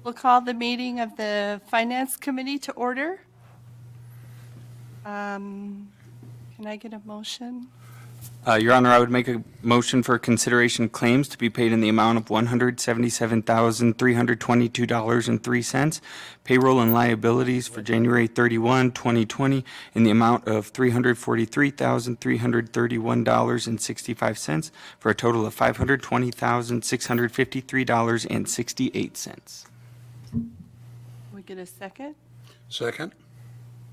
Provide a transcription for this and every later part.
We'll call the meeting of the Finance Committee to order. Can I get a motion? Your Honor, I would make a motion for consideration claims to be paid in the amount of $177,322.03. Payroll and liabilities for January 31, 2020 in the amount of $343,331.65 for a total of $520,653.68. We get a second? Second?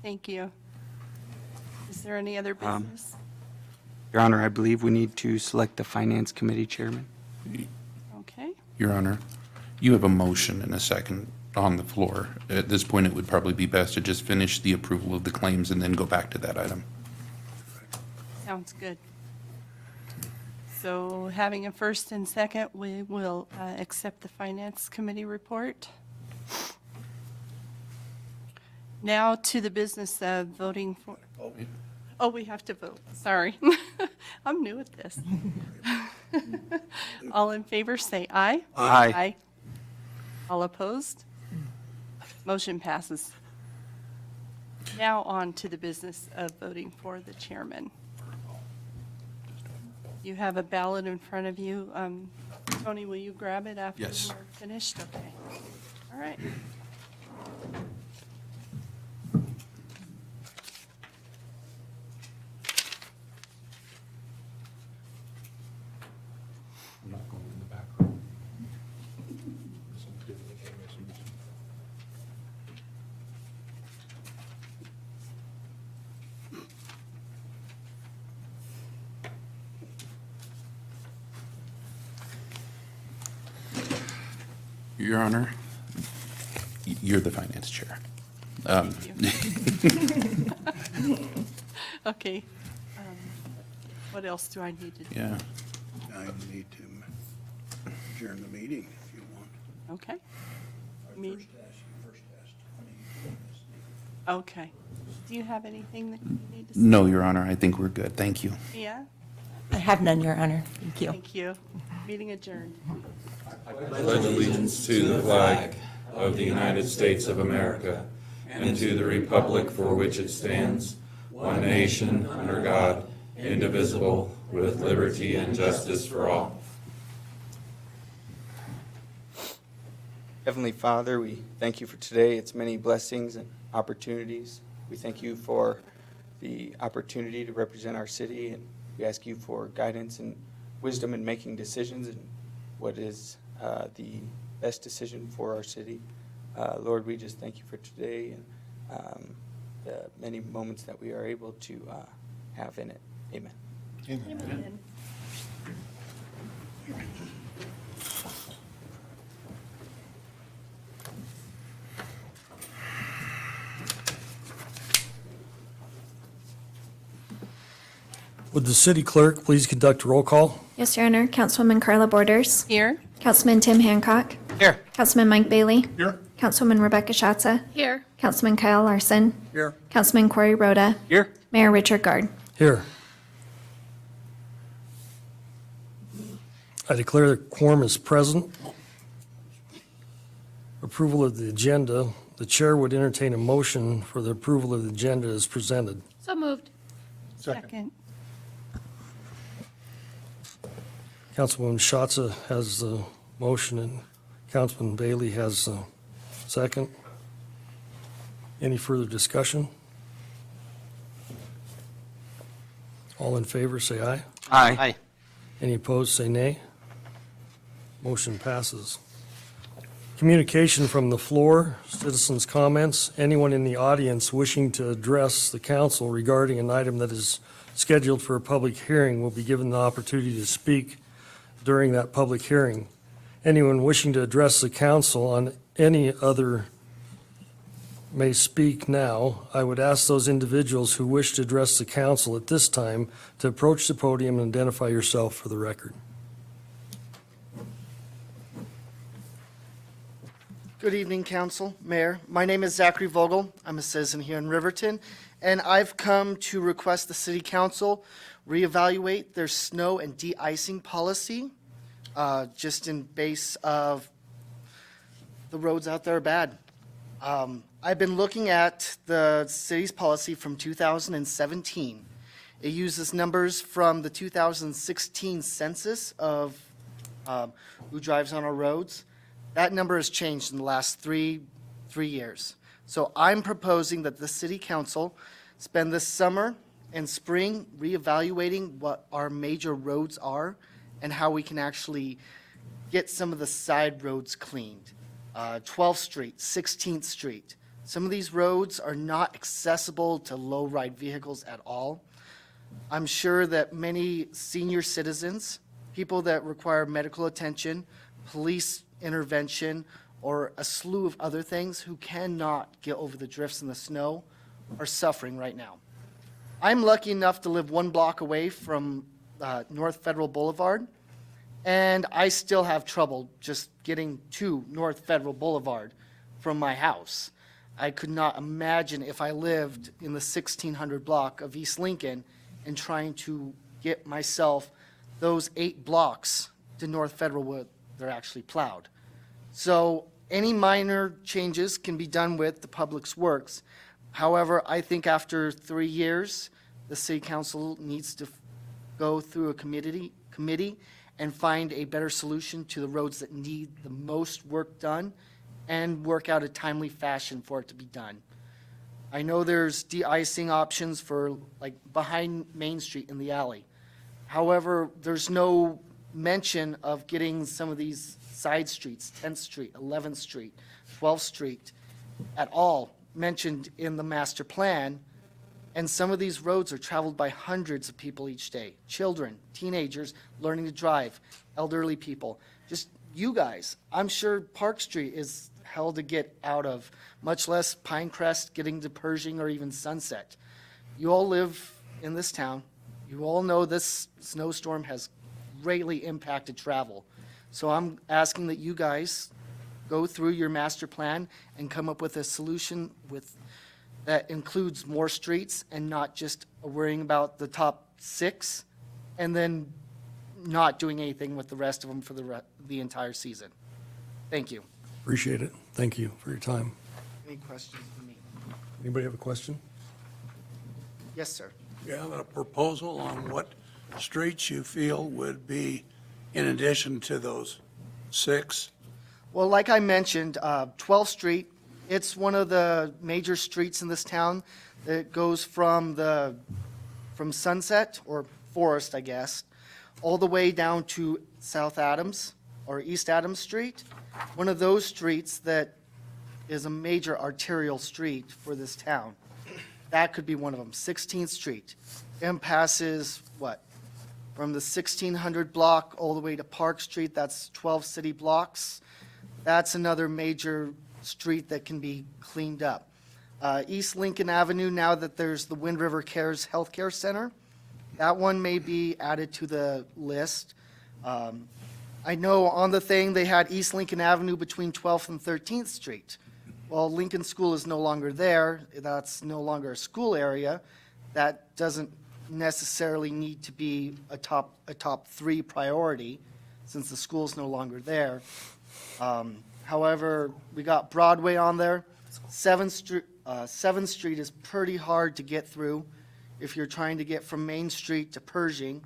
Thank you. Is there any other business? Your Honor, I believe we need to select the Finance Committee Chairman. Okay. Your Honor, you have a motion and a second on the floor. At this point, it would probably be best to just finish the approval of the claims and then go back to that item. Sounds good. So having a first and second, we will accept the Finance Committee report. Now to the business of voting for. Oh, we have to vote. Sorry. I'm new at this. All in favor, say aye. Aye. All opposed? Motion passes. Now on to the business of voting for the chairman. You have a ballot in front of you. Tony, will you grab it after Yes. we're finished? Okay. All right. I'm not going in the back room. Your Honor, you're the finance chair. Okay. What else do I need to do? Yeah. Now you need to adjourn the meeting if you want. Okay. Me- Okay. Do you have anything that you need to say? No, Your Honor, I think we're good. Thank you. Yeah? I have none, Your Honor. Thank you. Thank you. Meeting adjourned. pledge allegiance to the flag of the United States of America and to the republic for which it stands, one nation, under God, indivisible, with liberty and justice for all. Heavenly Father, we thank you for today, its many blessings and opportunities. We thank you for the opportunity to represent our city, and we ask you for guidance and wisdom in making decisions and what is the best decision for our city. Lord, we just thank you for today and the many moments that we are able to have in it. Amen. Amen. Would the city clerk please conduct a roll call? Yes, Your Honor. Councilwoman Carla Borders. Here? Councilman Tim Hancock. Here. Councilman Mike Bailey. Here. Councilwoman Rebecca Schatza. Here. Councilman Kyle Larson. Here. Councilman Corey Rhoda. Here. Mayor Richard Gard. Here. I declare the quorum is present. Approval of the agenda. The chair would entertain a motion for the approval of the agenda as presented. So moved. Second. Councilwoman Schatza has the motion and Councilman Bailey has the second. Any further discussion? All in favor, say aye. Aye. Any opposed, say nay. Motion passes. Communication from the floor, citizens' comments. Anyone in the audience wishing to address the council regarding an item that is scheduled for a public hearing will be given the opportunity to speak during that public hearing. Anyone wishing to address the council on any other may speak now. I would ask those individuals who wish to address the council at this time to approach the podium and identify yourself for the record. Good evening, Council, Mayor. My name is Zachary Vogel. I'm a citizen here in Riverton, and I've come to request the City Council reevaluate their snow and de-icing policy, just in base of the roads out there are bad. I've been looking at the city's policy from 2017. It uses numbers from the 2016 census of who drives on our roads. That number has changed in the last three years. So I'm proposing that the city council spend this summer and spring reevaluating what our major roads are and how we can actually get some of the side roads cleaned. 12th Street, 16th Street. Some of these roads are not accessible to low-ride vehicles at all. I'm sure that many senior citizens, people that require medical attention, police intervention, or a slew of other things who cannot get over the drifts in the snow are suffering right now. I'm lucky enough to live 1 block away from North Federal Boulevard, and I still have trouble just getting to North Federal Boulevard from my house. I could not imagine if I lived in the 1600 block of East Lincoln and trying to get myself those 8 blocks to North Federal where they're actually plowed. So any minor changes can be done with the Public Works. However, I think after 3 years, the city council needs to go through a committee and find a better solution to the roads that need the most work done and work out a timely fashion for it to be done. I know there's de-icing options for like behind Main Street in the alley. However, there's no mention of getting some of these side streets, 10th Street, 11th Street, 12th Street, at all mentioned in the master plan. And some of these roads are traveled by hundreds of people each day. Children, teenagers learning to drive, elderly people, just you guys. I'm sure Park Street is hell to get out of, much less Pinecrest getting to Pershing or even Sunset. You all live in this town. You all know this snowstorm has greatly impacted travel. So I'm asking that you guys go through your master plan and come up with a solution that includes more streets and not just worrying about the top 6 and then not doing anything with the rest of them for the entire season. Thank you. Appreciate it. Thank you for your time. Any questions for me? Anybody have a question? Yes, sir. You have a proposal on what streets you feel would be in addition to those 6? Well, like I mentioned, 12th Street, it's one of the major streets in this town that goes from Sunset, or Forest, I guess, all the way down to South Adams, or East Adams Street. One of those streets that is a major arterial street for this town. That could be one of them. 16th Street. It passes, from the 1600 block all the way to Park Street. That's 12 city blocks. That's another major street that can be cleaned up. East Lincoln Avenue, now that there's the Wind River Cares Healthcare Center, that one may be added to the list. I know on the thing they had East Lincoln Avenue between 12th and 13th Street. Well, Lincoln School is no longer there. That's no longer a school area. That doesn't necessarily need to be a top 3 priority since the school's no longer there. However, we got Broadway on there. 7th Street is pretty hard to get through if you're trying to get from Main Street to Pershing.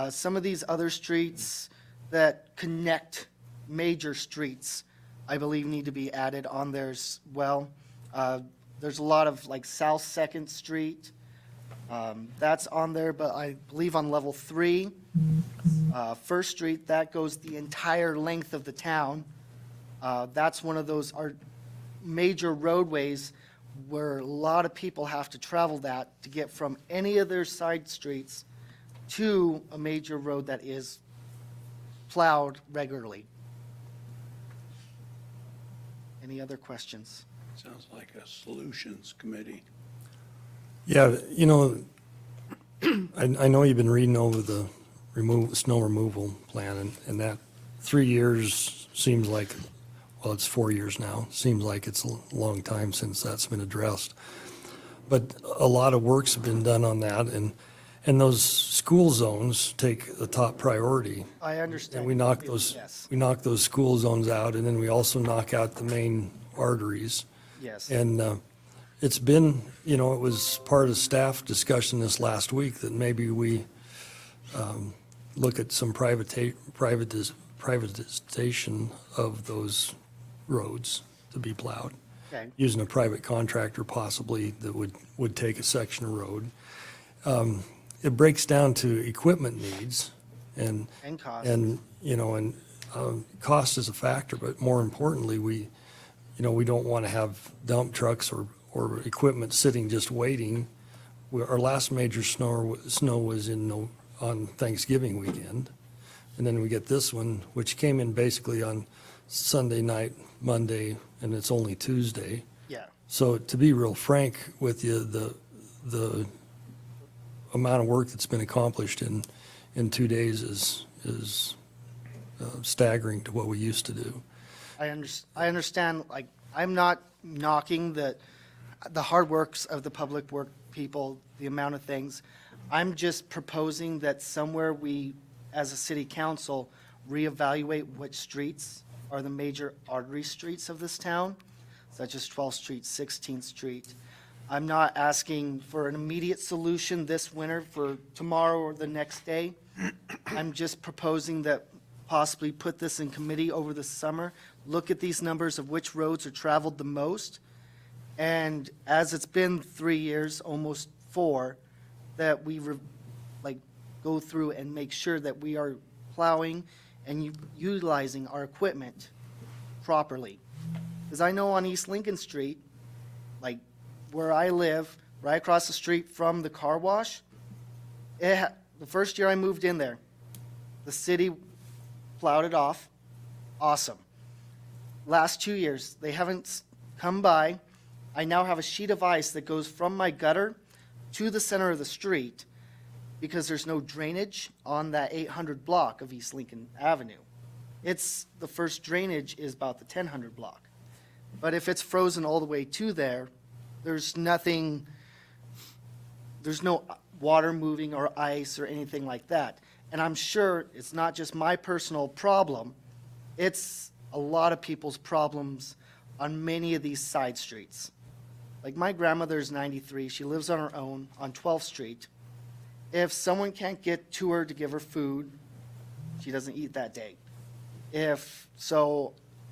Some of these other streets that connect major streets, I believe, need to be added on there as well. There's a lot of like South 2nd Street. That's on there, but I believe on level 3. First Street, that goes the entire length of the town. That's one of those major roadways where a lot of people have to travel that to get from any of their side streets to a major road that is plowed regularly. Any other questions? Sounds like a solutions committee. Yeah, I know you've been reading over the snow removal plan, and that 3 years seems like, well, it's 4 years now. Seems like it's a long time since that's been addressed. But a lot of work's been done on that, and And those school zones take the top priority. I understand. And we knock those, Yes, we knock those school zones out, and then we also knock out the main arteries. yes. And it's been, it was part of staff discussion this last week that maybe we look at some privatization of those roads to be plowed, Okay, using a private contractor possibly that would take a section of road. It breaks down to equipment needs and, and cost. and, cost is a factor, but more importantly, we don't want to have dump trucks or equipment sitting just waiting. Our last major snow was on Thanksgiving weekend. And then we get this one, which came in basically on Sunday night, Monday, and it's only Tuesday. Yeah, So to be real frank with you, the amount of work that's been accomplished in 2 days is staggering to what we used to do. I understand, like, I'm not knocking the hard works of the public work people, the amount of things. I'm just proposing that somewhere we, as a city council, reevaluate which streets are the major artery streets of this town, such as 12th Street, 16th Street. I'm not asking for an immediate solution this winter for tomorrow or the next day. I'm just proposing that possibly put this in committee over the summer, look at these numbers of which roads are traveled the most, and as it's been 3 years, almost 4, that we go through and make sure that we are plowing and utilizing our equipment properly. Because I know on East Lincoln Street, like where I live, right across the street from the car wash, the first year I moved in there, the city plowed it off. Awesome. Last 2 years, they haven't come by. I now have a sheet of ice that goes from my gutter to the center of the street because there's no drainage on that 800 block of East Lincoln Avenue. The first drainage is about the 1000 block. But if it's frozen all the way to there, there's nothing, there's no water moving or ice or anything like that. And I'm sure it's not just my personal problem, it's a lot of people's problems on many of these side streets. Like my grandmother's 93, she lives on her own on 12th Street. If someone can't get to her to give her food, she doesn't eat that day.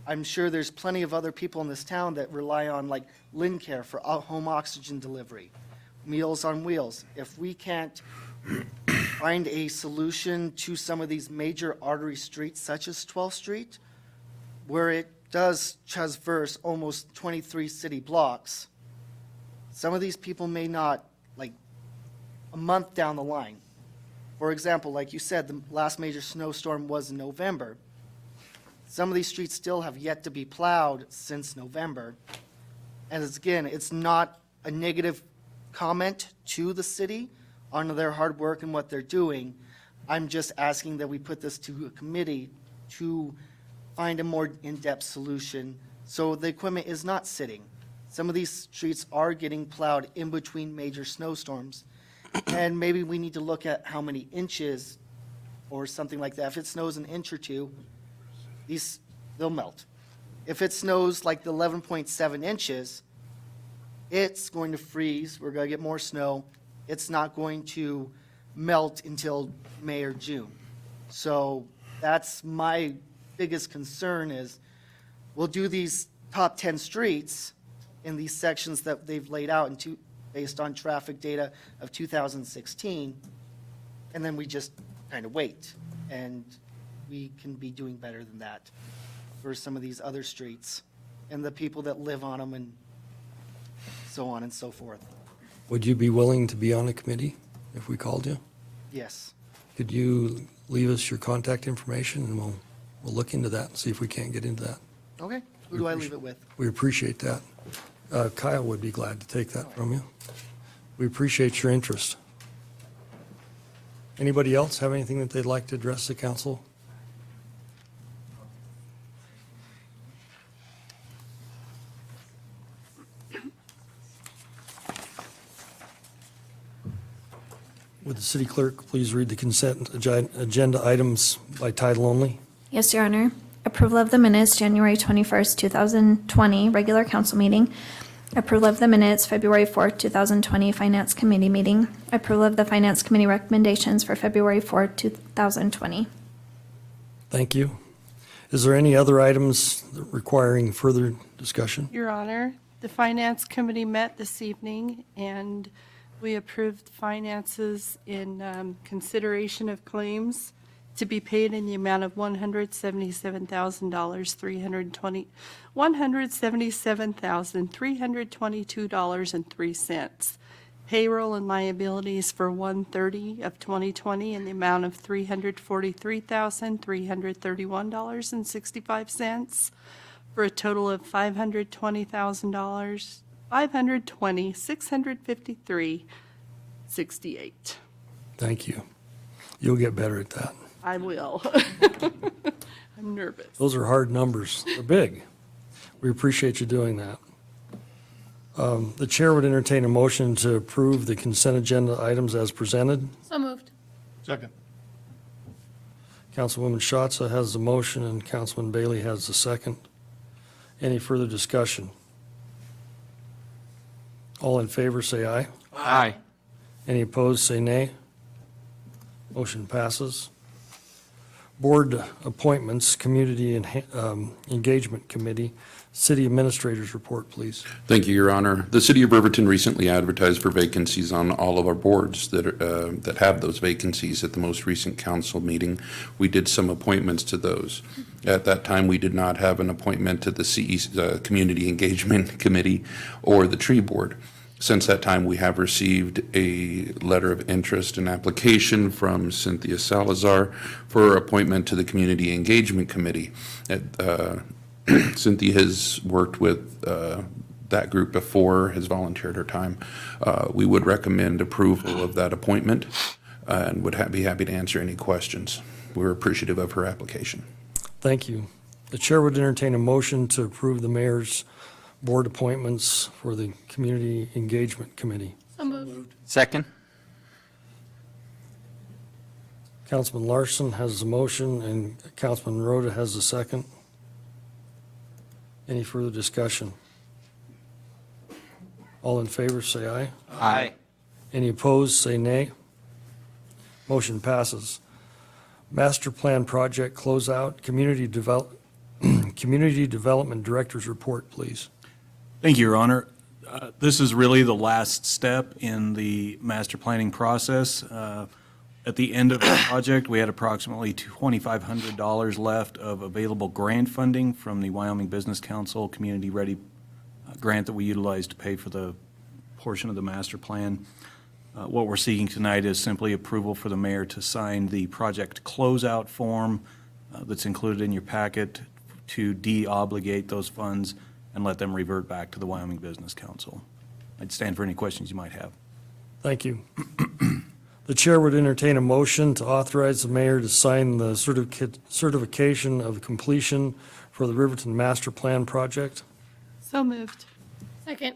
I'm sure there's plenty of other people in this town that rely on like Lincare for home oxygen delivery, Meals on Wheels. If we can't find a solution to some of these major artery streets such as 12th Street, where it does traverse almost 23 city blocks, some of these people may not, like a month down the line. For example, like you said, the last major snowstorm was in November. Some of these streets still have yet to be plowed since November. And it's not a negative comment to the city on their hard work and what they're doing. I'm just asking that we put this to a committee to find a more in-depth solution so the equipment is not sitting. Some of these streets are getting plowed in between major snowstorms. And maybe we need to look at how many inches or something like that. If it snows an inch or two, they'll melt. If it snows like the 11.7 inches, it's going to freeze. We're going to get more snow. It's not going to melt until May or June. So that's my biggest concern is we'll do these top 10 streets in these sections that they've laid out based on traffic data of 2016, and then we just kind of wait. And we can be doing better than that for some of these other streets and the people that live on them and so on and so forth. Would you be willing to be on a committee if we called you? Yes. Could you leave us your contact information, and we'll look into that and see if we can't get into that. Okay. Who do I leave it with? We appreciate that. Kyle would be glad to take that from you. We appreciate your interest. Anybody else have anything that they'd like to address the council? Would the city clerk please read the consent agenda items by title only? Yes, Your Honor. Approval of the minutes, January 21st, 2020, regular council meeting. Approval of the minutes, February 4th, 2020, Finance Committee meeting. Approval of the Finance Committee recommendations for February 4th, 2020. Thank you. Is there any other items requiring further discussion? Your Honor, the Finance Committee met this evening, and we approved finances in consideration of claims to be paid in the amount of $177,322.03. Payroll and liabilities for 1/30 of 2020 in the amount of $343,331.65, for a total of $520,000, $520,653.68. Thank you. You'll get better at that. I will. I'm nervous. Those are hard numbers. They're big. We appreciate you doing that. The chair would entertain a motion to approve the consent agenda items as presented. So moved. Second. Councilwoman Schatz has the motion and Councilman Bailey has the second. Any further discussion? All in favor, say aye. Aye. Any opposed, say nay. Motion passes. Board appointments, Community Engagement Committee, City Administrators Report, please. Thank you, Your Honor. The City of Riverton recently advertised for vacancies on all of our boards that have those vacancies. At the most recent council meeting, we did some appointments to those. At that time, we did not have an appointment to the Community Engagement Committee or the Tree Board. Since that time, we have received a letter of interest and application from Cynthia Salazar for appointment to the Community Engagement Committee. Cynthia has worked with that group before, has volunteered her time. We would recommend approval of that appointment and would be happy to answer any questions. We're appreciative of her application. Thank you. The chair would entertain a motion to approve the mayor's board appointments for the Community Engagement Committee. So moved. Second? Councilman Larson has the motion and Councilman Rhoda has the second. Any further discussion? All in favor, say aye. Aye. Any opposed, say nay. Motion passes. Master Plan Project Closeout, Community Development Director's Report, please. Thank you, Your Honor. This is really the last step in the master planning process. At the end of the project, we had approximately $2,500 left of available grant funding from the Wyoming Business Council Community Ready grant that we utilized to pay for the portion of the master plan. What we're seeking tonight is simply approval for the mayor to sign the project closeout form that's included in your packet to de-obligate those funds and let them revert back to the Wyoming Business Council. I'd stand for any questions you might have. Thank you. The chair would entertain a motion to authorize the mayor to sign the certification of completion for the Riverton Master Plan Project. So moved. Second.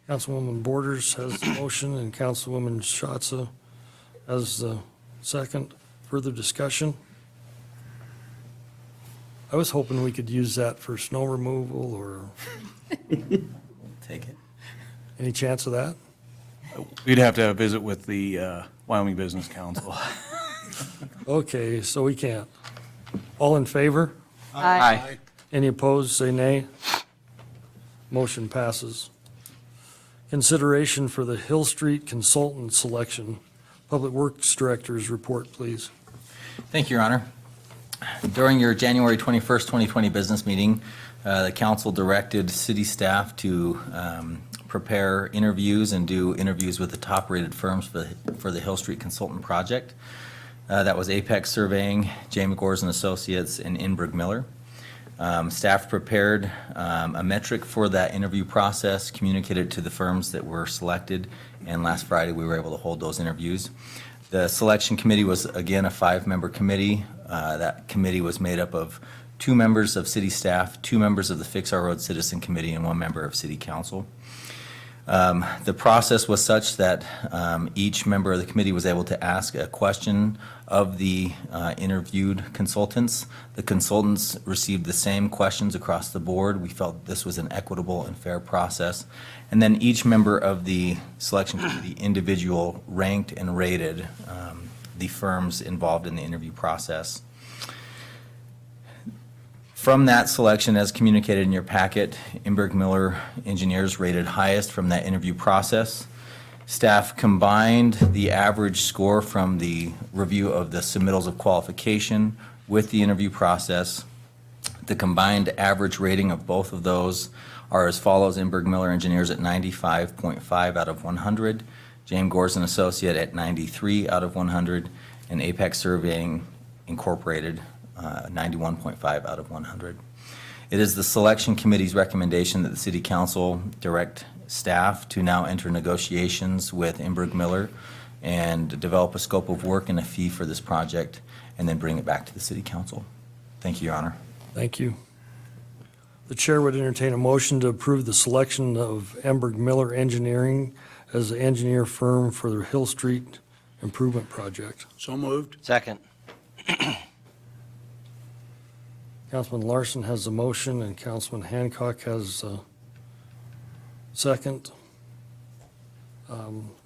Councilwoman Borders has the motion and Councilwoman Schatz has the second. Further discussion? I was hoping we could use that for snow removal or Take it. any chance of that? We'd have to have a visit with the Wyoming Business Council. Okay, so we can't. All in favor? Aye. Any opposed, say nay. Motion passes. Consideration for the Hill Street Consultant Selection. Public Works Director's report, please. Thank you, Your Honor. During your January 21st, 2020 business meeting, the council directed city staff to prepare interviews and do interviews with the top-rated firms for the Hill Street Consultant Project. That was Apex Surveying, J. McGores and Associates, and Inberg Miller. Staff prepared a metric for that interview process, communicated to the firms that were selected, and last Friday we were able to hold those interviews. The selection committee was, again, a 5-member committee. That committee was made up of 2 members of city staff, 2 members of the Fix Our Road Citizen Committee, and 1 member of city council. The process was such that each member of the committee was able to ask a question of the interviewed consultants. The consultants received the same questions across the board. We felt this was an equitable and fair process. And then each member of the selection committee individual ranked and rated the firms involved in the interview process. From that selection, as communicated in your packet, Imberg Miller engineers rated highest from that interview process. Staff combined the average score from the review of the submittals of qualification with the interview process. The combined average rating of both of those are as follows: Imberg Miller engineers at 95.5 out of 100, James Gores and Associate at 93 out of 100, and Apex Surveying Incorporated 91.5 out of 100. It is the selection committee's recommendation that the city council direct staff to now enter negotiations with Imberg Miller and develop a scope of work and a fee for this project, and then bring it back to the city council. Thank you, Your Honor. Thank you. The chair would entertain a motion to approve the selection of Imberg Miller Engineering as the engineer firm for the Hill Street Improvement Project. So moved. Second. Councilman Larson has the motion and Councilman Hancock has a second.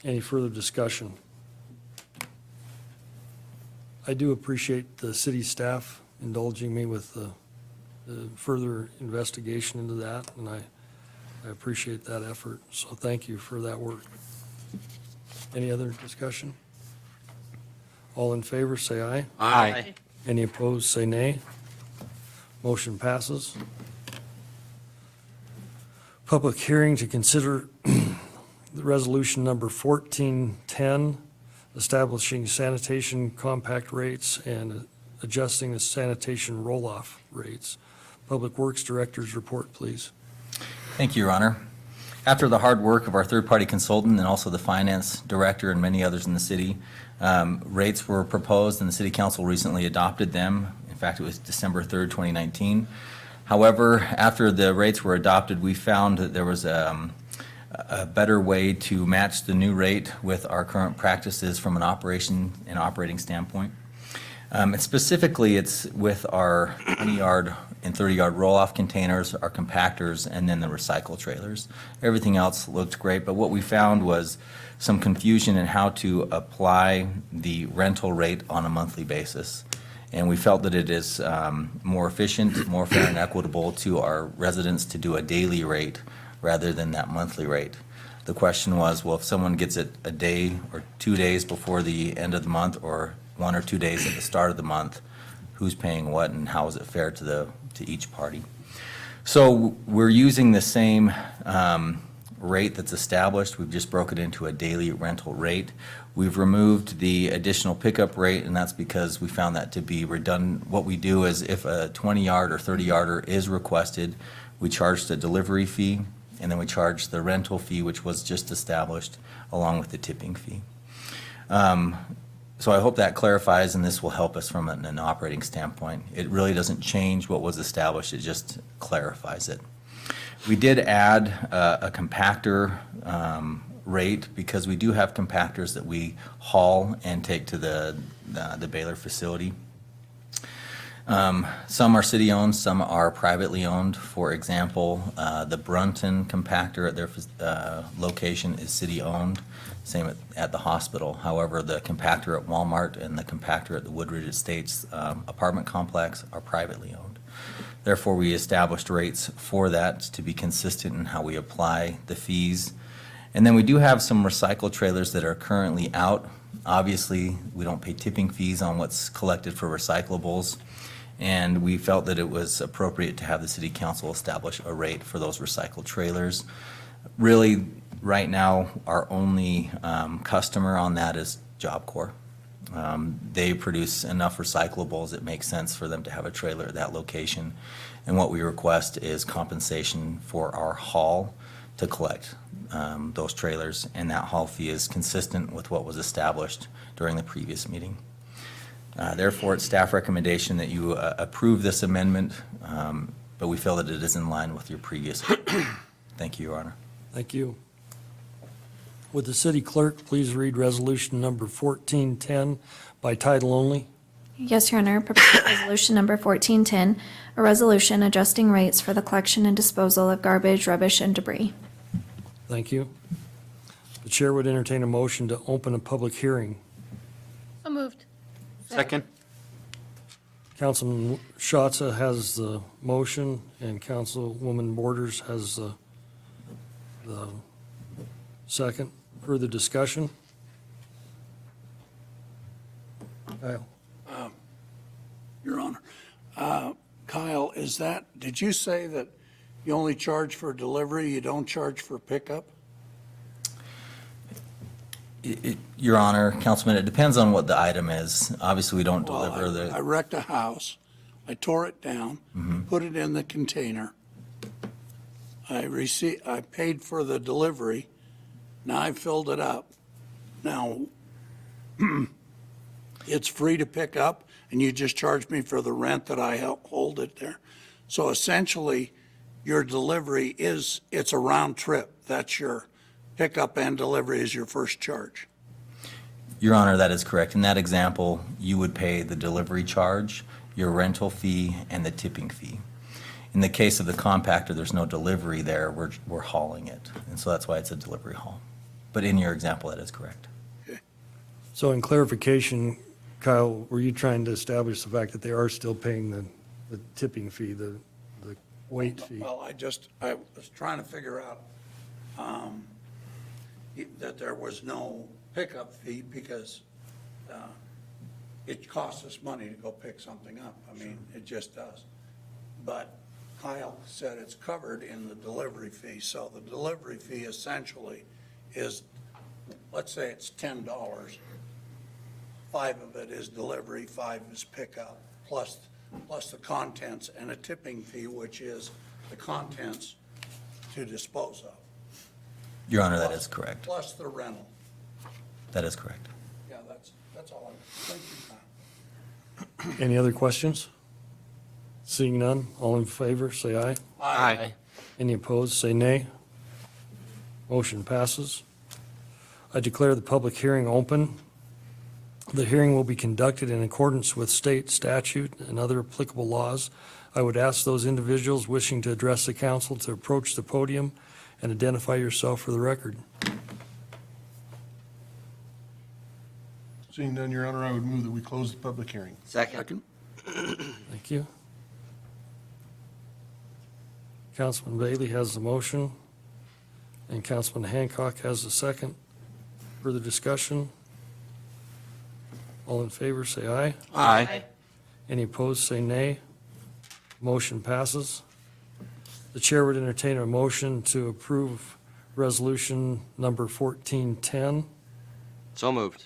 Any further discussion? I do appreciate the city staff indulging me with the further investigation into that, and I appreciate that effort. So thank you for that work. Any other discussion? All in favor, say aye. Aye. Any opposed, say nay. Motion passes. Public hearing to consider the resolution number 1410, establishing sanitation compact rates and adjusting the sanitation roll-off rates. Public Works Director's report, please. Thank you, Your Honor. After the hard work of our third-party consultant and also the finance director and many others in the city, rates were proposed and the city council recently adopted them. In fact, it was December 3rd, 2019. However, after the rates were adopted, we found that there was a better way to match the new rate with our current practices from an operating standpoint. And specifically, it's with our 20-yard and 30-yard roll-off containers, our compactors, and then the recycle trailers. Everything else looked great, but what we found was some confusion in how to apply the rental rate on a monthly basis. And we felt that it is more efficient, more fair and equitable to our residents to do a daily rate rather than that monthly rate. The question was, well, if someone gets it a day or 2 days before the end of the month, or 1 or 2 days at the start of the month, who's paying what and how is it fair to each party? So we're using the same rate that's established. We've just broken it into a daily rental rate. We've removed the additional pickup rate, and that's because we found that to be redundant. What we do is if a 20-yard or 30-yarder is requested, we charge the delivery fee, and then we charge the rental fee, which was just established, along with the tipping fee. So I hope that clarifies, and this will help us from an operating standpoint. It really doesn't change what was established, it just clarifies it. We did add a compactor rate because we do have compactors that we haul and take to the Baylor facility. Some are city-owned, some are privately owned. For example, the Brunton compactor at their location is city-owned, same at the hospital. However, the compactor at Walmart and the compactor at the Woodridge Estates apartment complex are privately owned. Therefore, we established rates for that to be consistent in how we apply the fees. And then we do have some recycle trailers that are currently out. Obviously, we don't pay tipping fees on what's collected for recyclables. And we felt that it was appropriate to have the city council establish a rate for those recycled trailers. Really, right now, our only customer on that is Job Corps. They produce enough recyclables, it makes sense for them to have a trailer at that location. And what we request is compensation for our haul to collect those trailers, and that haul fee is consistent with what was established during the previous meeting. Therefore, it's staff recommendation that you approve this amendment, but we feel that it is in line with your previous. Thank you, Your Honor. Thank you. Would the city clerk please read resolution number 1410 by title only? Yes, Your Honor. Proposed resolution number 1410, a resolution adjusting rates for the collection and disposal of garbage, rubbish, and debris. Thank you. The chair would entertain a motion to open a public hearing. So moved. Second? Councilman Schatz has the motion, and Councilwoman Borders has the second. Further discussion? Kyle? Your Honor. Kyle, did you say that you only charge for delivery, you don't charge for pickup? Your Honor, Councilman, it depends on what the item is. Obviously, we don't deliver I the, wrecked a house, I tore it down, put it in the container. I paid for the delivery, now I filled it up. Now, it's free to pick up, and you just charge me for the rent that I hold it there. So essentially, your delivery it's a round trip. That's your pickup and delivery is your first charge. Your Honor, that is correct. In that example, you would pay the delivery charge, your rental fee, and the tipping fee. In the case of the compactor, there's no delivery there, we're hauling it. And so that's why it's a delivery haul. But in your example, that is correct. So in clarification, Kyle, were you trying to establish the fact that they are still paying the tipping fee, the weight fee? Well, I was trying to figure out that there was no pickup fee because it costs us money to go pick something up. I mean, it just does. But Kyle said it's covered in the delivery fee. So the delivery fee essentially is, let's say it's $10. 5 of it is delivery, 5 is pickup, plus the contents, and a tipping fee, which is the contents to dispose of. Your Honor, that is correct. Plus the rental. That is correct. Yeah, that's all. Thank you, Kyle. Any other questions? Seeing none, all in favor, say aye. Aye. Any opposed, say nay. Motion passes. I declare the public hearing open. The hearing will be conducted in accordance with state statute and other applicable laws. I would ask those individuals wishing to address the council to approach the podium and identify yourself for the record. Seeing none, Your Honor, I would move that we close the public hearing. Second? Thank you. Councilman Bailey has the motion, and Councilman Hancock has the second. Further discussion? All in favor, say aye. Aye. Any opposed, say nay. Motion passes. The chair would entertain a motion to approve resolution number 1410. So moved.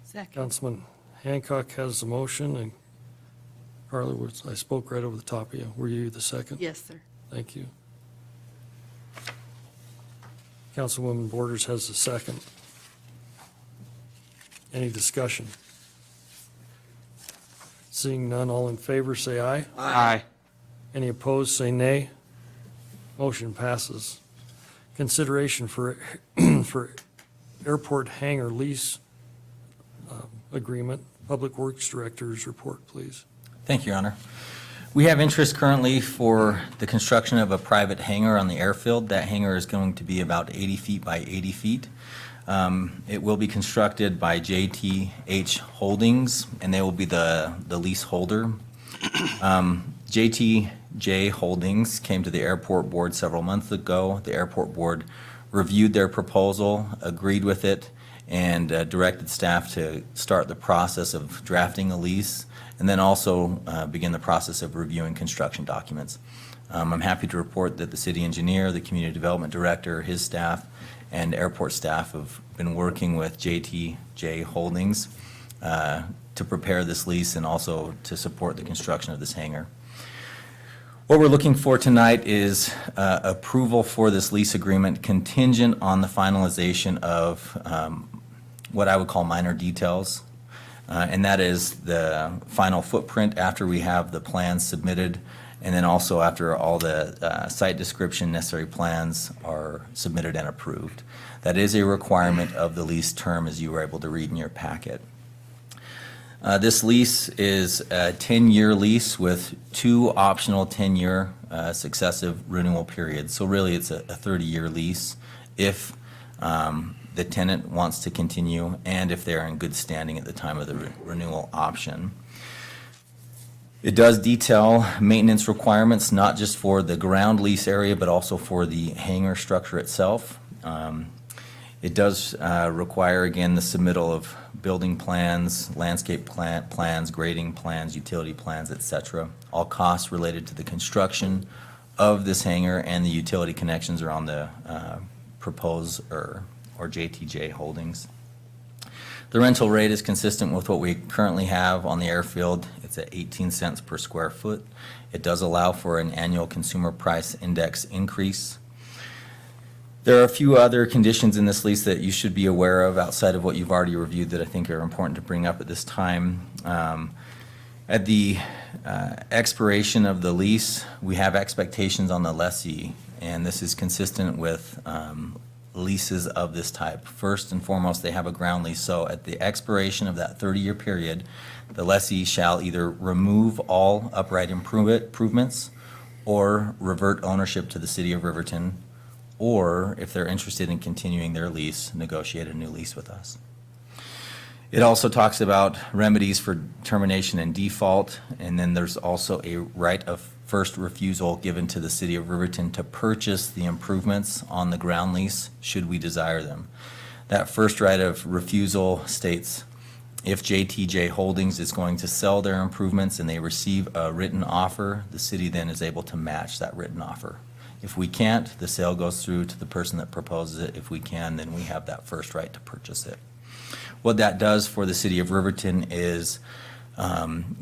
Second. Councilman Hancock has the motion, and Carla, I spoke right over the top of you. Were you the second? Yes, sir. Thank you. Councilwoman Borders has the second. Any discussion? Seeing none, all in favor, say aye. Aye. Any opposed, say nay. Motion passes. Consideration for airport hangar lease agreement. Public Works Director's report, please. Thank you, Your Honor. We have interest currently for the construction of a private hangar on the airfield. That hangar is going to be about 80 feet by 80 feet. It will be constructed by JTH Holdings, and they will be the lease holder. JTJ Holdings came to the airport board several months ago. The airport board reviewed their proposal, agreed with it, and directed staff to start the process of drafting a lease, and then also begin the process of reviewing construction documents. I'm happy to report that the city engineer, the community development director, his staff, and airport staff have been working with JTJ Holdings to prepare this lease and also to support the construction of this hangar. What we're looking for tonight is approval for this lease agreement contingent on the finalization of what I would call minor details. And that is the final footprint after we have the plans submitted, and then also after all the site description necessary plans are submitted and approved. That is a requirement of the lease term, as you were able to read in your packet. This lease is a 10-year lease with 2 optional 10-year successive renewal periods. So really, it's a 30-year lease if the tenant wants to continue and if they're in good standing at the time of the renewal option. It does detail maintenance requirements, not just for the ground lease area, but also for the hangar structure itself. It does require, again, the submittal of building plans, landscape plans, grading plans, utility plans, et cetera. All costs related to the construction of this hangar and the utility connections are on the proposed or JTJ holdings. The rental rate is consistent with what we currently have on the airfield. It's at 18 cents per square foot. It does allow for an annual consumer price index increase. There are a few other conditions in this lease that you should be aware of outside of what you've already reviewed that I think are important to bring up at this time. At the expiration of the lease, we have expectations on the lessee, and this is consistent with leases of this type. First and foremost, they have a ground lease, so at the expiration of that 30-year period, the lessee shall either remove all upright improvements or revert ownership to the city of Riverton, or if they're interested in continuing their lease, negotiate a new lease with us. It also talks about remedies for termination and default, and then there's also a right of first refusal given to the city of Riverton to purchase the improvements on the ground lease should we desire them. That first right of refusal states if JTJ Holdings is going to sell their improvements and they receive a written offer, the city then is able to match that written offer. If we can't, the sale goes through to the person that proposes it. If we can, then we have that first right to purchase it. What that does for the city of Riverton is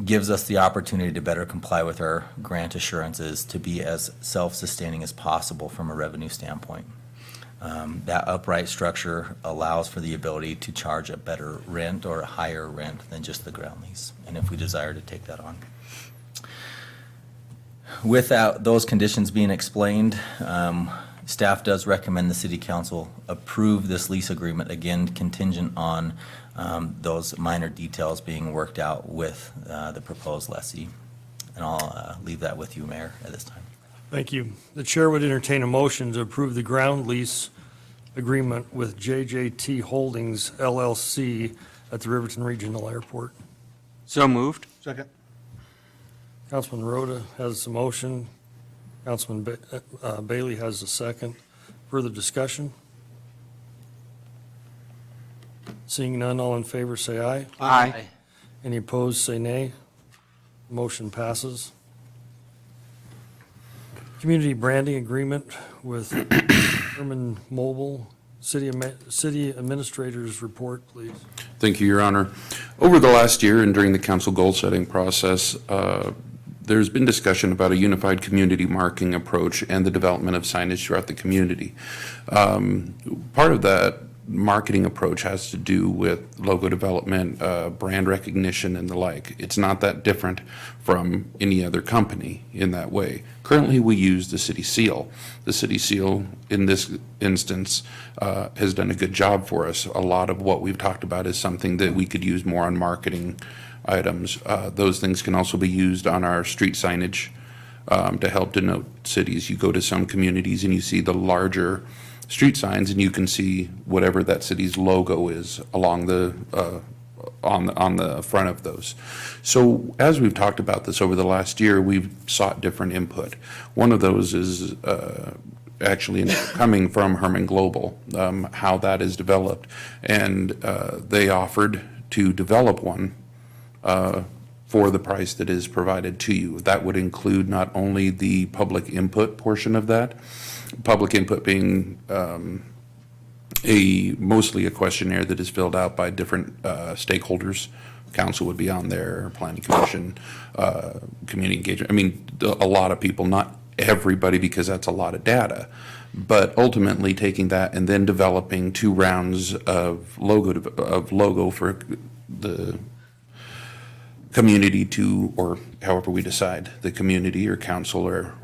gives us the opportunity to better comply with our grant assurances to be as self-sustaining as possible from a revenue standpoint. That upright structure allows for the ability to charge a better rent or a higher rent than just the ground lease, and if we desire to take that on. Without those conditions being explained, staff does recommend the city council approve this lease agreement, again contingent on those minor details being worked out with the proposed lessee. And I'll leave that with you, Mayor, at this time. Thank you. The chair would entertain a motion to approve the ground lease agreement with JJT Holdings LLC at the Riverton Regional Airport. So moved. Second. Councilman Rhoda has the motion. Councilman Bailey has the second. Further discussion? Seeing none, all in favor say aye. Aye. Any opposed, say nay. Motion passes. Community branding agreement with Herman Mobile. City Administrator's report, please. Thank you, Your Honor. Over the last year and during the council goal-setting process, there's been discussion about a unified community marketing approach and the development of signage throughout the community. Part of that marketing approach has to do with logo development, brand recognition, and the like. It's not that different from any other company in that way. Currently, we use the city seal. The city seal, in this instance, has done a good job for us. A lot of what we've talked about is something that we could use more on marketing items. Those things can also be used on our street signage to help denote cities. You go to some communities and you see the larger street signs, and you can see whatever that city's logo is along the on the front of those. So as we've talked about this over the last year, we've sought different input. One of those is actually coming from Herman Global, how that is developed, and they offered to develop one for the price that is provided to you. That would include not only the public input portion of that, public input being mostly a questionnaire that is filled out by different stakeholders. Council would be on there, planning commission, community engagement. I mean, a lot of people, not everybody, because that's a lot of data, but ultimately taking that and then developing 2 rounds of logo for the community to, or however we decide, the community or council or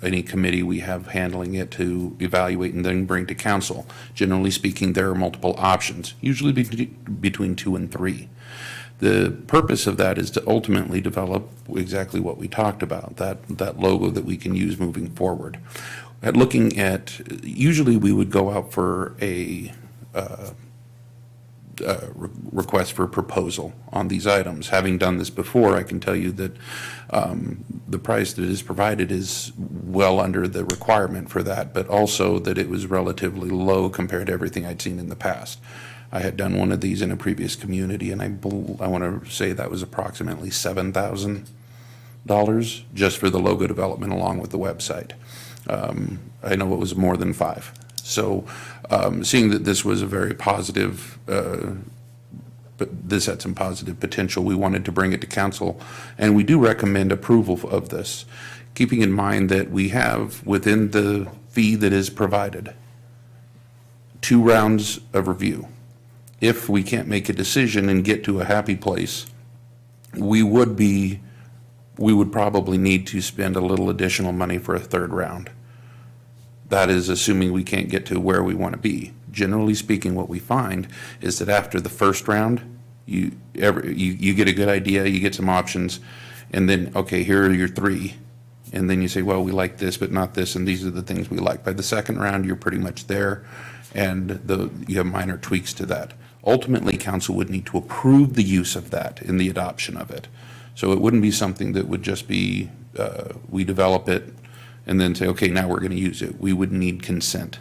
any committee we have handling it to evaluate and then bring to council. Generally speaking, there are multiple options, usually between 2 and 3. The purpose of that is to ultimately develop exactly what we talked about, that logo that we can use moving forward. Looking at, usually we would go out for a request for proposal on these items. Having done this before, I can tell you that the price that is provided is well under the requirement for that, but also that it was relatively low compared to everything I'd seen in the past. I had done one of these in a previous community, and I want to say that was approximately $7,000 just for the logo development along with the website. I know it was more than 5. So seeing that this was a very positive, but this had some positive potential, we wanted to bring it to council, and we do recommend approval of this, keeping in mind that we have within the fee that is provided 2 rounds of review. If we can't make a decision and get to a happy place, we would probably need to spend a little additional money for a 3rd round. That is assuming we can't get to where we want to be. Generally speaking, what we find is that after the 1st round, you get a good idea, you get some options, and then, okay, here are your 3. And then you say, well, we like this, but not this, and these are the things we like. By the 2nd round, you're pretty much there, and you have minor tweaks to that. Ultimately, council would need to approve the use of that in the adoption of it. So it wouldn't be something that would just be, we develop it and then say, okay, now we're going to use it. We would need consent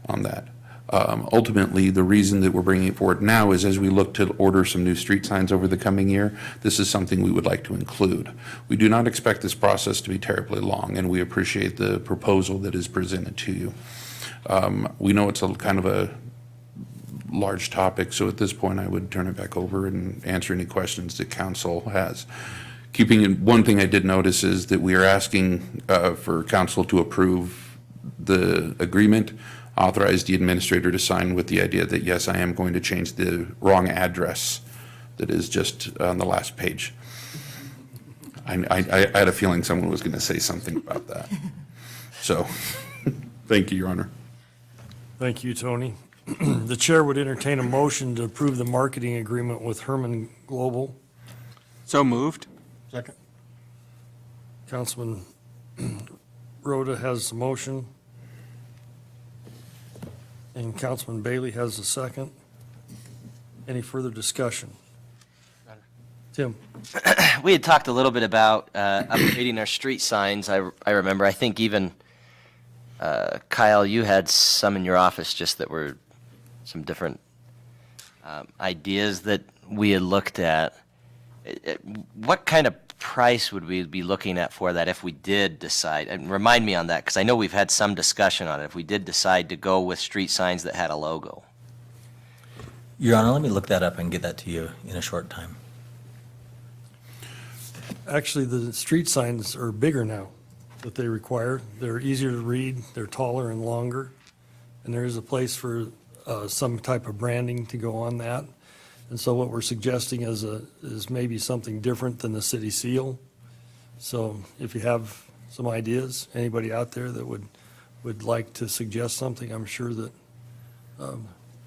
on that. Ultimately, the reason that we're bringing it forward now is as we look to order some new street signs over the coming year, this is something we would like to include. We do not expect this process to be terribly long, and we appreciate the proposal that is presented to you. We know it's a kind of a large topic, so at this point I would turn it back over and answer any questions that council has. Keeping in, one thing I did notice is that we are asking for council to approve the agreement, authorize the administrator to sign with the idea that, yes, I am going to change the wrong address that is just on the last page. I had a feeling someone was going to say something about that. So, thank you, Your Honor. Thank you, Tony. The chair would entertain a motion to approve the marketing agreement with Herman Global. So moved. Second. Councilman Rhoda has the motion, and Councilman Bailey has the second. Any further discussion? Tim? We had talked a little bit about upgrading our street signs. I remember, I think even, Kyle, you had some in your office just that were some different ideas that we had looked at. What kind of price would we be looking at for that if we did decide, and remind me on that, because I know we've had some discussion on it, if we did decide to go with street signs that had a logo? Your Honor, let me look that up and get that to you in a short time. Actually, the street signs are bigger now that they require. They're easier to read, they're taller and longer, and there is a place for some type of branding to go on that. And so what we're suggesting is maybe something different than the city seal. So if you have some ideas, anybody out there that would like to suggest something, I'm sure that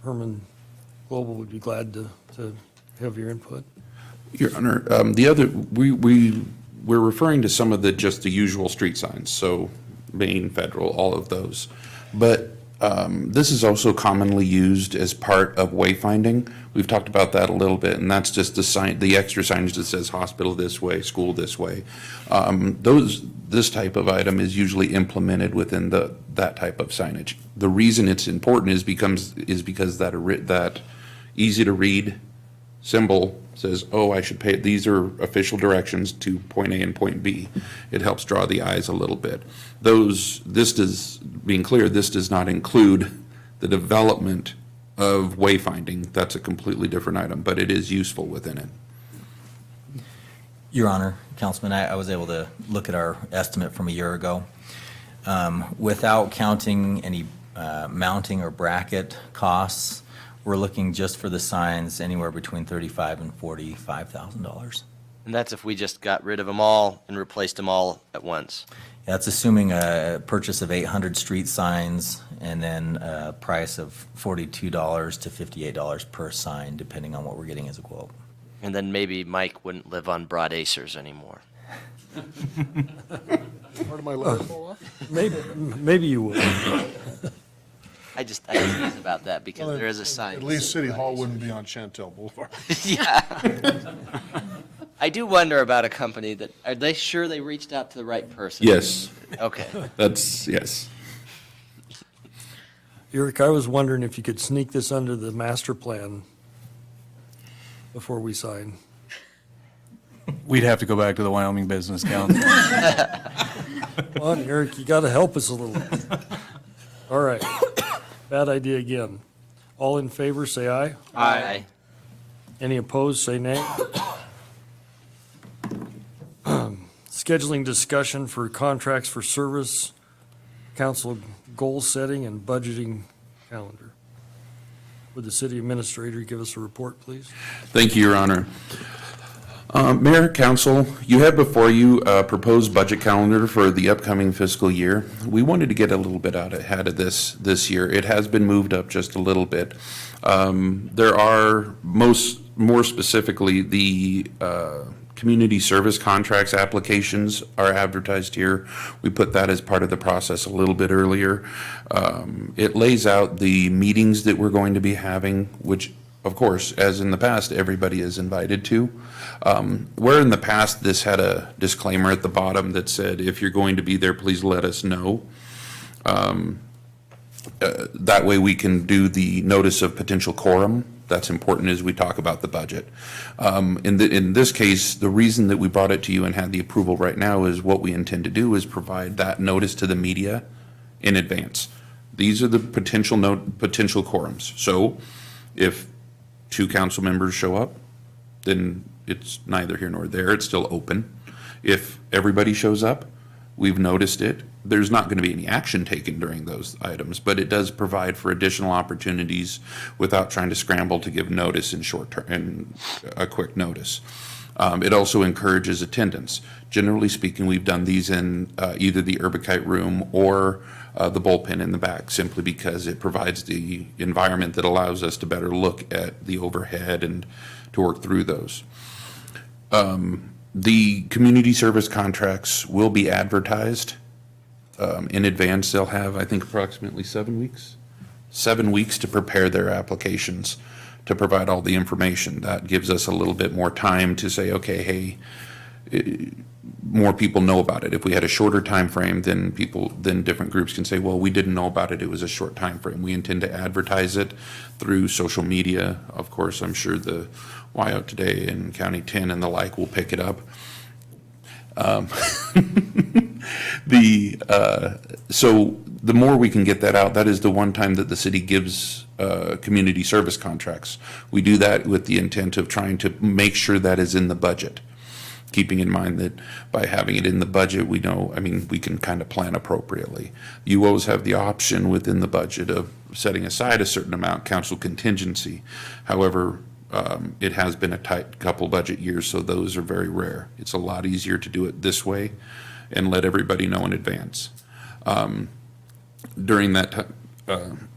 Herman Global would be glad to have your input. Your Honor, we're referring to some of just the usual street signs, so Main, Federal, all of those. But this is also commonly used as part of wayfinding. We've talked about that a little bit, and that's just the extra signage that says hospital this way, school this way. This type of item is usually implemented within that type of signage. The reason it's important is because that easy to read symbol says, oh, I should pay, these are official directions to point A and point B. It helps draw the eyes a little bit. Being clear, this does not include the development of wayfinding. That's a completely different item, but it is useful within it. Your Honor, Councilman, I was able to look at our estimate from a year ago. Without counting any mounting or bracket costs, we're looking just for the signs anywhere between $35,000 and $45,000. And that's if we just got rid of them all and replaced them all at once. That's assuming a purchase of 800 street signs and then a price of $42 to $58 per sign, depending on what we're getting as a quote. And then maybe Mike wouldn't live on Broad Acres anymore. Part of my letter fall off? Maybe you would. I tease about that because Well, there is a sign. At least City Hall wouldn't be on Chantel Boulevard. Yeah. I do wonder about a company that, are they sure they reached out to the right person? Yes, Okay. yes. Eric, I was wondering if you could sneak this under the master plan before we sign. We'd have to go back to the Wyoming Business Council. Come on, Eric, you got to help us a little. All right. Bad idea again. All in favor, say aye. Aye. Any opposed, say nay. Scheduling discussion for contracts for service, council goal setting, and budgeting calendar. Would the city administrator give us a report, please? Thank you, Your Honor. Mayor, Council, you have before you a proposed budget calendar for the upcoming fiscal year. We wanted to get a little bit out ahead of this year. It has been moved up just a little bit. There are more specifically, the community service contracts applications are advertised here. We put that as part of the process a little bit earlier. It lays out the meetings that we're going to be having, which, of course, as in the past, everybody is invited to. Where in the past, this had a disclaimer at the bottom that said, if you're going to be there, please let us know. That way we can do the notice of potential quorum. That's important as we talk about the budget. In this case, the reason that we brought it to you and had the approval right now is what we intend to do is provide that notice to the media in advance. These are the potential quorums. So if 2 council members show up, then it's neither here nor there. It's still open. If everybody shows up, we've noticed it. There's not going to be any action taken during those items, but it does provide for additional opportunities without trying to scramble to give notice in short term, in a quick notice. It also encourages attendance. Generally speaking, we've done these in either the Urbicite room or the bullpen in the back, simply because it provides the environment that allows us to better look at the overhead and to work through those. The community service contracts will be advertised in advance. They'll have, I think, approximately 7 weeks. 7 weeks to prepare their applications to provide all the information. That gives us a little bit more time to say, okay, hey, more people know about it. If we had a shorter time frame, then different groups can say, well, we didn't know about it. It was a short time frame. We intend to advertise it through social media. Of course, I'm sure the Wyout Today and County 10 and the like will pick it up. So the more we can get that out, that is the one time that the city gives community service contracts. We do that with the intent of trying to make sure that is in the budget, keeping in mind that by having it in the budget, we know, we can kind of plan appropriately. You always have the option within the budget of setting aside a certain amount, council contingency. However, it has been a tight couple budget years, so those are very rare. It's a lot easier to do it this way and let everybody know in advance. During that time,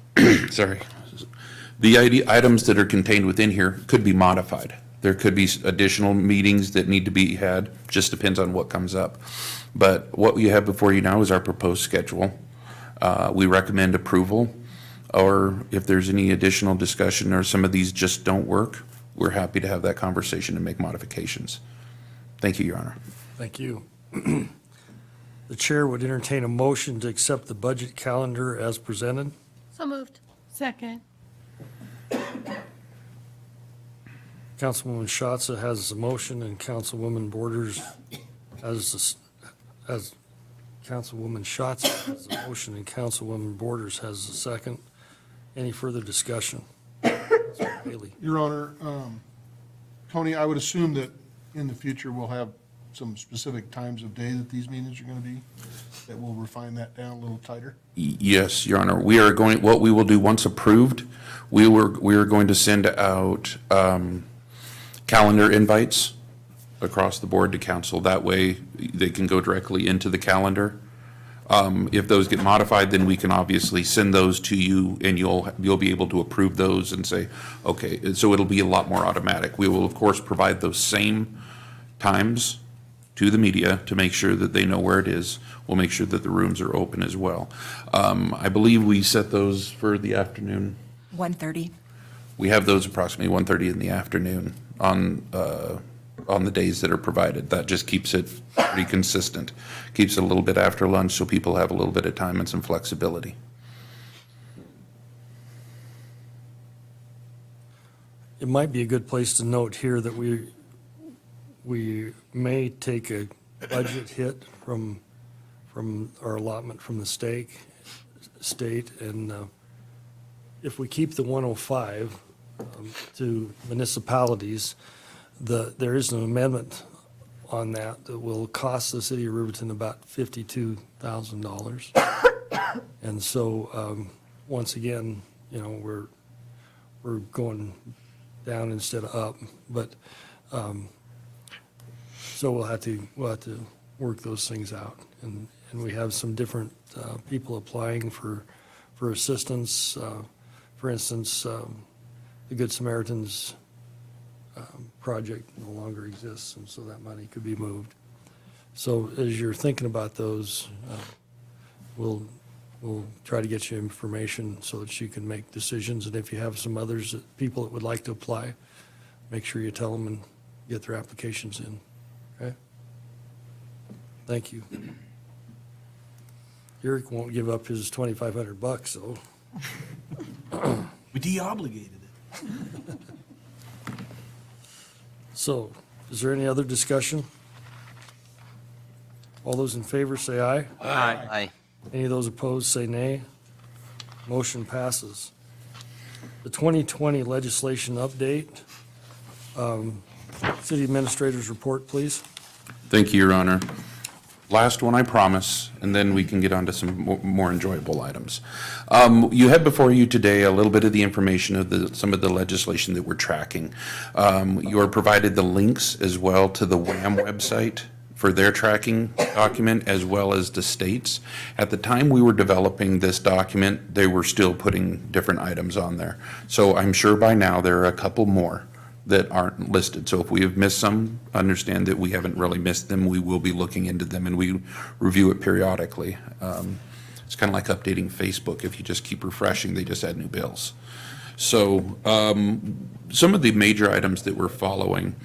the items that are contained within here could be modified. There could be additional meetings that need to be had, just depends on what comes up. But what you have before you now is our proposed schedule. We recommend approval, or if there's any additional discussion or some of these just don't work, we're happy to have that conversation and make modifications. Thank you, Your Honor. Thank you. The chair would entertain a motion to accept the budget calendar as presented. So moved. Second. Councilwoman Schatz has a motion, and Councilwoman Borders has Councilwoman Schatz has a motion, and Councilwoman Borders has a second. Any further discussion? Bailey. Your Honor, Tony, I would assume that in the future we'll have some specific times of day that these meetings are going to be, that will refine that down a little tighter? Yes, Your Honor. What we will do once approved, we are going to send out calendar invites across the board to council. That way, they can go directly into the calendar. If those get modified, then we can obviously send those to you, and you'll be able to approve those and say, okay, so it'll be a lot more automatic. We will, of course, provide those same times to the media to make sure that they know where it is. We'll make sure that the rooms are open as well. I believe we set those for the afternoon. 1:30. We have those approximately 1:30 in the afternoon on the days that are provided. That just keeps it pretty consistent. Keeps it a little bit after lunch so people have a little bit of time and some flexibility. It might be a good place to note here that we may take a budget hit from our allotment from the state, and if we keep the 105 to municipalities, there is an amendment on that will cost the city of Riverton about $52,000. And so, once again, we're going down instead of up, but, so we'll have to work those things out. And we have some different people applying for assistance. For instance, the Good Samaritans project no longer exists, and so that money could be moved. So as you're thinking about those, we'll try to get you information so that you can make decisions. And if you have some others, people that would like to apply, make sure you tell them and get their applications in. Okay? Thank you. Eric won't give up his $2,500, so. We de-obligated it. So, is there any other discussion? All those in favor say aye. Aye. Any of those opposed say nay. Motion passes. The 2020 legislation update. City Administrator's report, please. Thank you, Your Honor. Last one, I promise, and then we can get on to some more enjoyable items. You have before you today a little bit of the information of some of the legislation that we're tracking. You are provided the links as well to the WHAM website for their tracking document, as well as the states. At the time we were developing this document, they were still putting different items on there. So I'm sure by now there are a couple more that aren't listed. So if we have missed some, understand that we haven't really missed them. We will be looking into them, and we review it periodically. It's kind of like updating Facebook. If you just keep refreshing, they just add new bills. So some of the major items that we're following,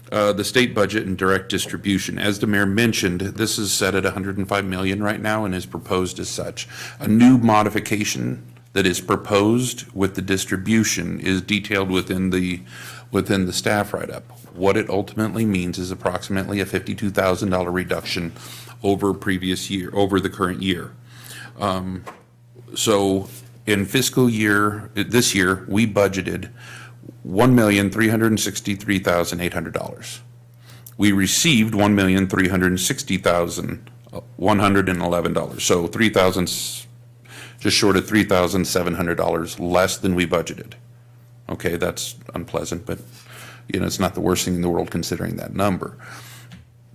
the state budget and direct distribution. As the mayor mentioned, this is set at $105 million right now and is proposed as such. A new modification that is proposed with the distribution is detailed within the staff write-up. What it ultimately means is approximately a $52,000 reduction over the current year. So in fiscal year, this year, we budgeted $1,363,800. We received $1,360,111. So just short of $3,700 less than we budgeted. Okay, that's unpleasant, but it's not the worst thing in the world considering that number.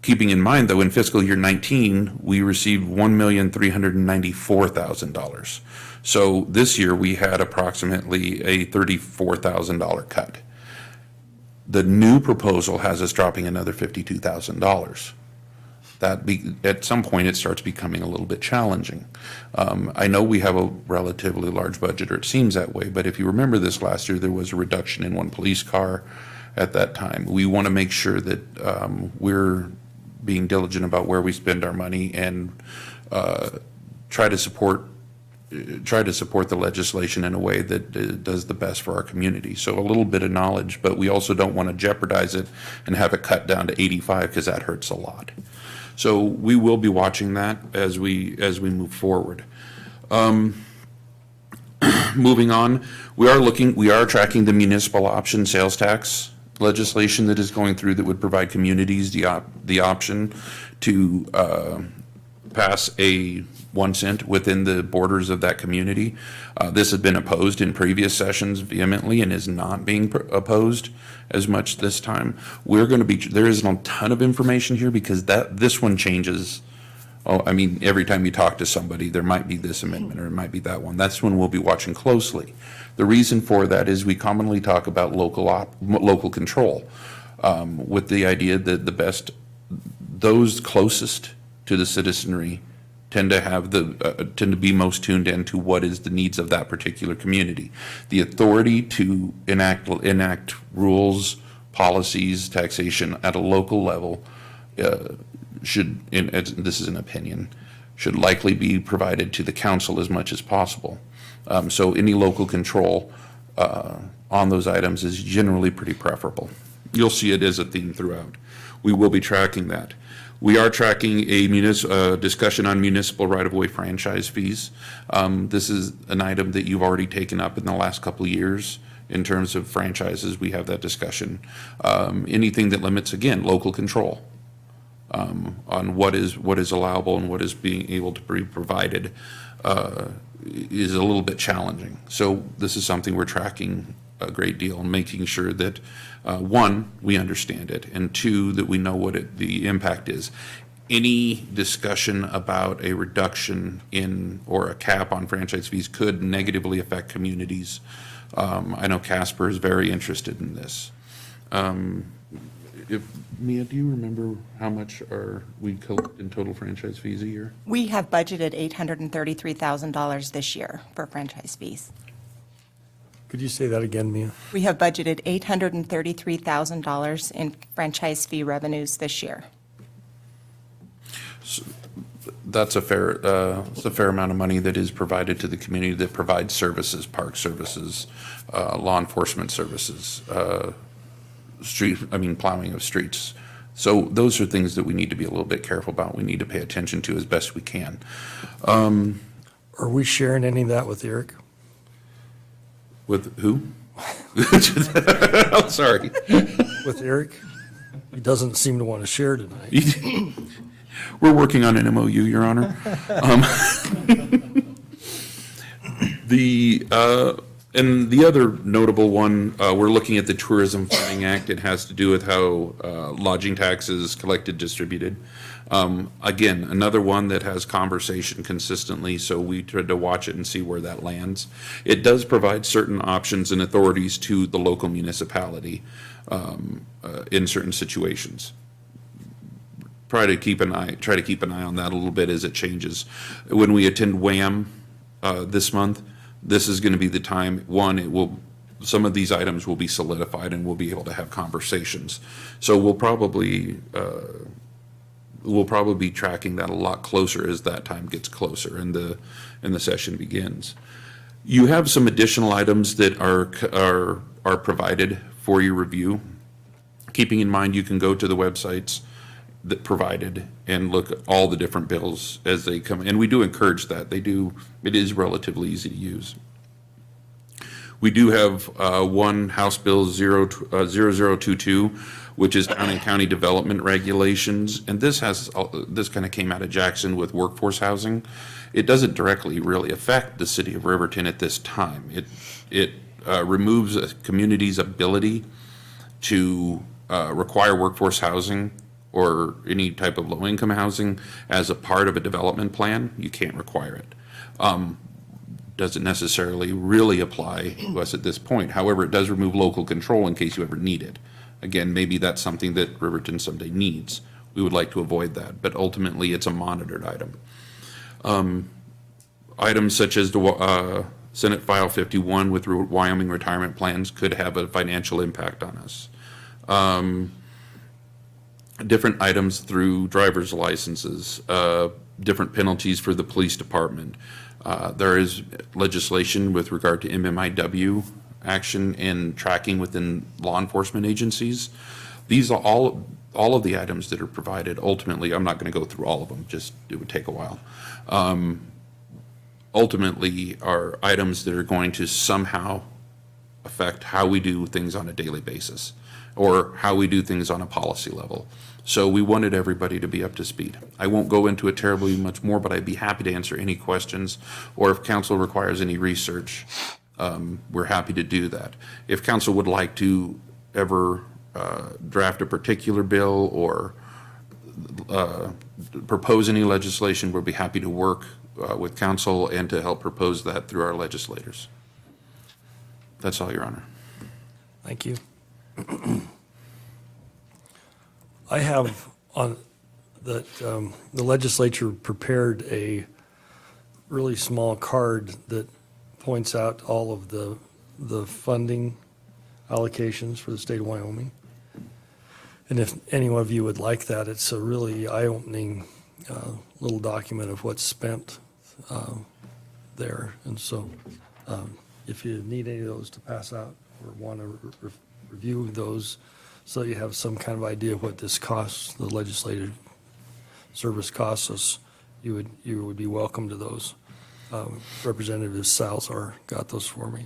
Keeping in mind, though, in fiscal year 19, we received $1,394,000. So this year, we had approximately a $34,000 cut. The new proposal has us dropping another $52,000. At some point, it starts becoming a little bit challenging. I know we have a relatively large budget, or it seems that way, but if you remember this last year, there was a reduction in one police car at that time. We want to make sure that we're being diligent about where we spend our money and try to support the legislation in a way that does the best for our community. So a little bit of knowledge, but we also don't want to jeopardize it and have it cut down to 85 because that hurts a lot. So we will be watching that as we move forward. Moving on, we are tracking the municipal option sales tax legislation that is going through that would provide communities the option to pass a 1 cent within the borders of that community. This has been opposed in previous sessions vehemently and is not being opposed as much this time. There isn't a ton of information here because this one changes. Oh, I mean, every time you talk to somebody, there might be this amendment or it might be that one. That's when we'll be watching closely. The reason for that is we commonly talk about local control, with the idea that those closest to the citizenry tend to be most tuned into what is the needs of that particular community. The authority to enact rules, policies, taxation at a local level this is an opinion, should likely be provided to the council as much as possible. So any local control on those items is generally pretty preferable. You'll see it as a theme throughout. We will be tracking that. We are tracking a discussion on municipal right-of-way franchise fees. This is an item that you've already taken up in the last couple of years. In terms of franchises, we have that discussion. Anything that limits, again, local control on what is allowable and what is being able to be provided is a little bit challenging. So this is something we're tracking a great deal and making sure that, one, we understand it, and two, that we know what the impact is. Any discussion about a reduction in or a cap on franchise fees could negatively affect communities. I know Casper is very interested in this. Mia, do you remember how much we collect in total franchise fees a year? We have budgeted $833,000 this year for franchise fees. Could you say that again, Mia? We have budgeted $833,000 in franchise fee revenues this year. That's a fair amount of money that is provided to the community that provides services, park services, law enforcement services, plowing of streets. So those are things that we need to be a little bit careful about. We need to pay attention to as best we can. Are we sharing any of that with Eric? With who? I'm sorry. With Eric? He doesn't seem to want to share tonight. We're working on an MOU, Your Honor. And the other notable one, we're looking at the Tourism Funding Act. It has to do with how lodging taxes collected, distributed. Again, another one that has conversation consistently, so we tried to watch it and see where that lands. It does provide certain options and authorities to the local municipality in certain situations. Try to keep an eye on that a little bit as it changes. When we attend WHAM this month, this is going to be the time. Some of these items will be solidified and we'll be able to have conversations. So we'll probably be tracking that a lot closer as that time gets closer and the session begins. You have some additional items that are provided for your review. Keeping in mind, you can go to the websites that provided and look at all the different bills as they come. And we do encourage that. It is relatively easy to use. We do have one House Bill 0022, which is Town and County Development Regulations. And this kind of came out of Jackson with workforce housing. It doesn't directly really affect the city of Riverton at this time. It removes a community's ability to require workforce housing or any type of low-income housing as a part of a development plan. You can't require it. Doesn't necessarily really apply to us at this point. However, it does remove local control in case you ever need it. Again, maybe that's something that Riverton someday needs. We would like to avoid that, but ultimately it's a monitored item. Items such as the Senate File 51 with Wyoming retirement plans could have a financial impact on us. Different items through driver's licenses, different penalties for the police department. There is legislation with regard to MMIW action and tracking within law enforcement agencies. These are all of the items that are provided. Ultimately, I'm not going to go through all of them, just it would take a while. Ultimately, are items that are going to somehow affect how we do things on a daily basis or how we do things on a policy level. So we wanted everybody to be up to speed. I won't go into it terribly much more, but I'd be happy to answer any questions, or if council requires any research, we're happy to do that. If council would like to ever draft a particular bill or propose any legislation, we'll be happy to work with council and to help propose that through our legislators. That's all, Your Honor. Thank you. I have on that the legislature prepared a really small card that points out all of the funding allocations for the state of Wyoming. And if any of you would like that, it's a really eye-opening little document of what's spent there. And so if you need any of those to pass out or want to review those so you have some kind of idea of what this costs, the legislative service costs us, you would be welcome to those. Representative Salzar got those for me.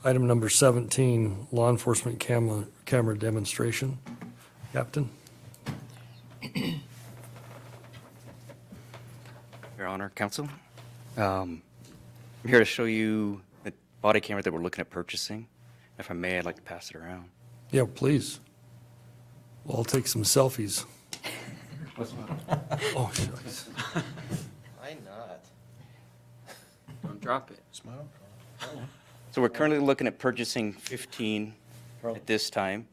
Item number 17, law enforcement camera demonstration. Captain? Your Honor, Counsel. I'm here to show you the body camera that we're looking at purchasing. If I may, I'd like to pass it around. Yeah, please. Well, I'll take some selfies. Oh, shucks. Why not? Don't drop it. Smile. So we're currently looking at purchasing 15 at this time.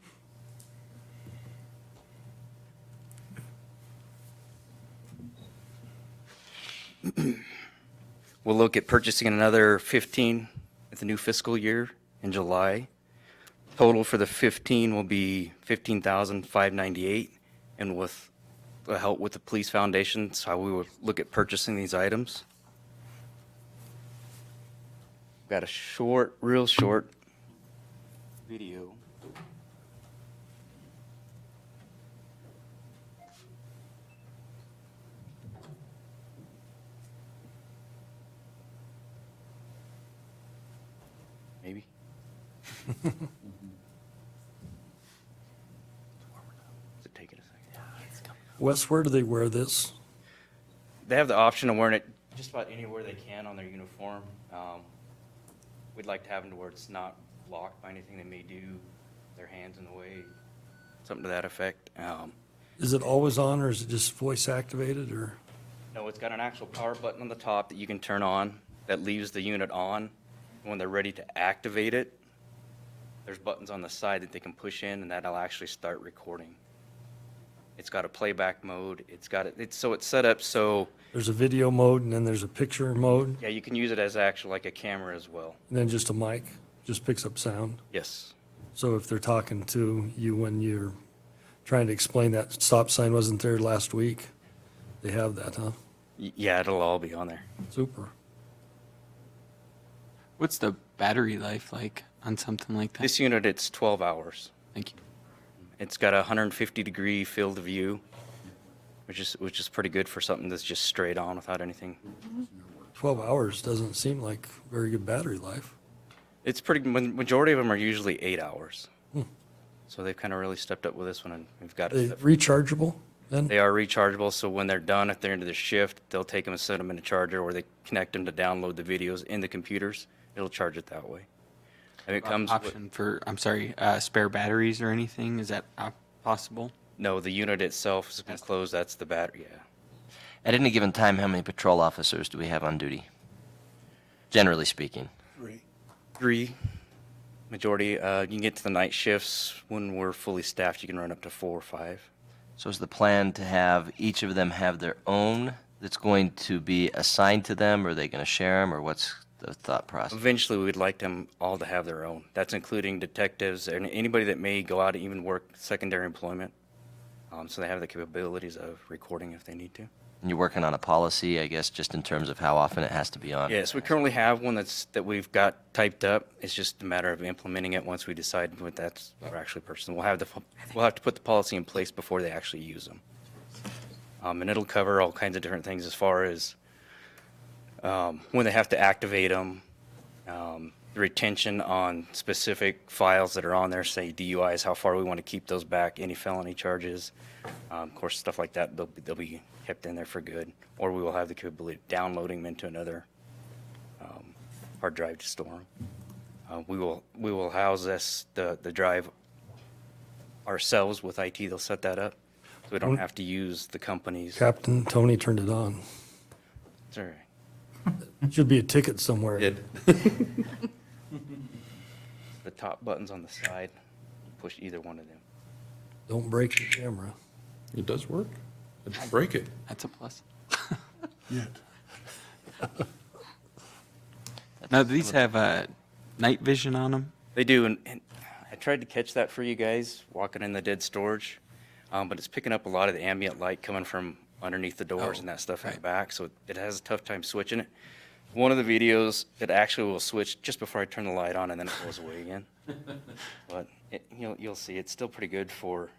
We'll look at purchasing another 15 at the new fiscal year in July. Total for the 15 will be $15,598, and with the help with the police foundation, that's how we would look at purchasing these items. Got a short, real short video. Maybe. Does it take it a second? Wes, where do they wear this? They have the option of wearing it just about anywhere they can on their uniform. We'd like to have them to where it's not blocked by anything they may do, their hands in the way, something to that effect. Is it always on, or is it just voice activated, or? No, it's got an actual power button on the top that you can turn on that leaves the unit on. When they're ready to activate it, there's buttons on the side that they can push in, and that'll actually start recording. It's got a playback mode. It's set up so, There's a video mode, and then there's a picture mode, yeah, you can use it as actual like a camera as well. and then just a mic, just picks up sound. Yes. So if they're talking to you when you're trying to explain that stop sign wasn't there last week, they have that, huh? Yeah, it'll all be on there. Super. What's the battery life like on something like that? This unit, it's 12 hours. Thank you. It's got a 150-degree field of view, which is pretty good for something that's just straight on without anything. 12 hours doesn't seem like very good battery life. It's majority of them are usually 8 hours. So they've kind of really stepped up with this one, and we've got They it. rechargeable then? They are rechargeable, so when they're done, at the end of the shift, they'll take them and set them in a charger, or they connect them to download the videos in the computers. It'll charge it that way. And it comes with, Option for, I'm sorry, spare batteries or anything? Is that possible? no, the unit itself is closed. That's the battery, yeah. At any given time, how many patrol officers do we have on duty? Generally speaking. 3. Majority, you can get to the night shifts. When we're fully staffed, you can run up to 4 or 5. So is the plan to have each of them have their own that's going to be assigned to them, or are they going to share them, or what's the thought process? Eventually, we'd like them all to have their own. That's including detectives and anybody that may go out and even work secondary employment. So they have the capabilities of recording if they need to. And you're working on a policy, I guess, just in terms of how often it has to be on? Yes, we currently have one that we've got typed up. It's just a matter of implementing it once we decide what we're actually purchasing. We'll have to put the policy in place before they actually use them. And it'll cover all kinds of different things as far as when they have to activate them, retention on specific files that are on there, say DUIs, how far we want to keep those back, any felony charges. Of course, stuff like that, they'll be kept in there for good. Or we will have the capability of downloading them into another hard drive to store them. We will house the drive ourselves with IT. They'll set that up, so we don't have to use the company's. Captain Tony turned it on. It's all right. Should be a ticket somewhere. The top buttons on the side, push either one of them. Don't break the camera. It does work. I didn't break it. That's a plus. Yet. Now, these have night vision on them? They do, and I tried to catch that for you guys walking in the dead storage, but it's picking up a lot of the ambient light coming from underneath the doors and that stuff in the back, so it has a tough time switching it. One of the videos, it actually will switch just before I turn the light on, and then it goes away again. But you'll see, it's still pretty good for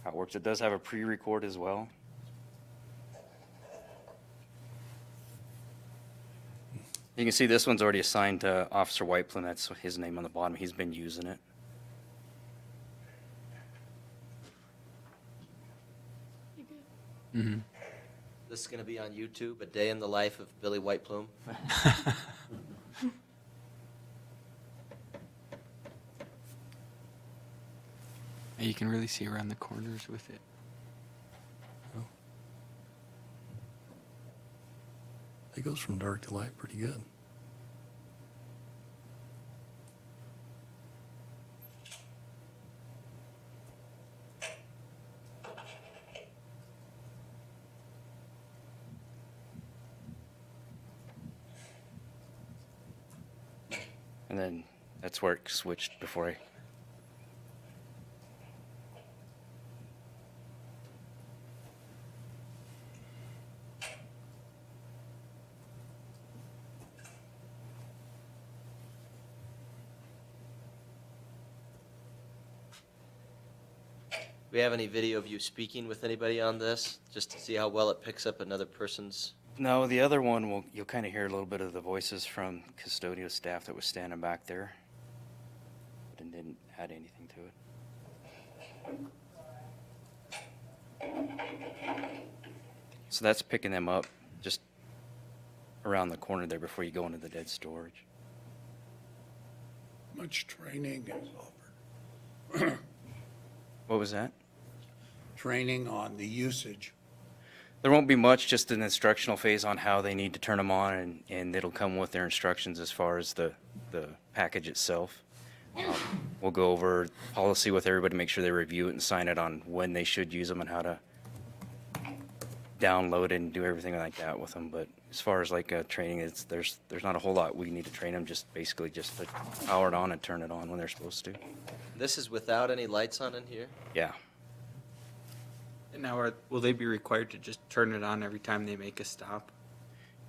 how it works. It does have a pre-record as well. You can see this one's already assigned to Officer Whiteplume. That's his name on the bottom. He's been using it. Mm-hmm. This is going to be on YouTube, A Day in the Life of Billy Whiteplume. You can really see around the corners with it. It goes from dark to light pretty good. And then that's where it switched before I. Do we have any video of you speaking with anybody on this, just to see how well it picks up another person's? No, the other one, you'll kind of hear a little bit of the voices from custodial staff that was standing back there, but it didn't add anything to it. So that's picking them up just around the corner there before you go into the dead storage. Much training is offered. What was that? Training on the usage. There won't be much, just an instructional phase on how they need to turn them on, and it'll come with their instructions as far as the package itself. We'll go over policy with everybody, make sure they review it and sign it on when they should use them and how to download it and do everything like that with them. But as far as like training, there's not a whole lot we need to train them, just basically just to power it on and turn it on when they're supposed to. This is without any lights on in here? Yeah. And now, will they be required to just turn it on every time they make a stop?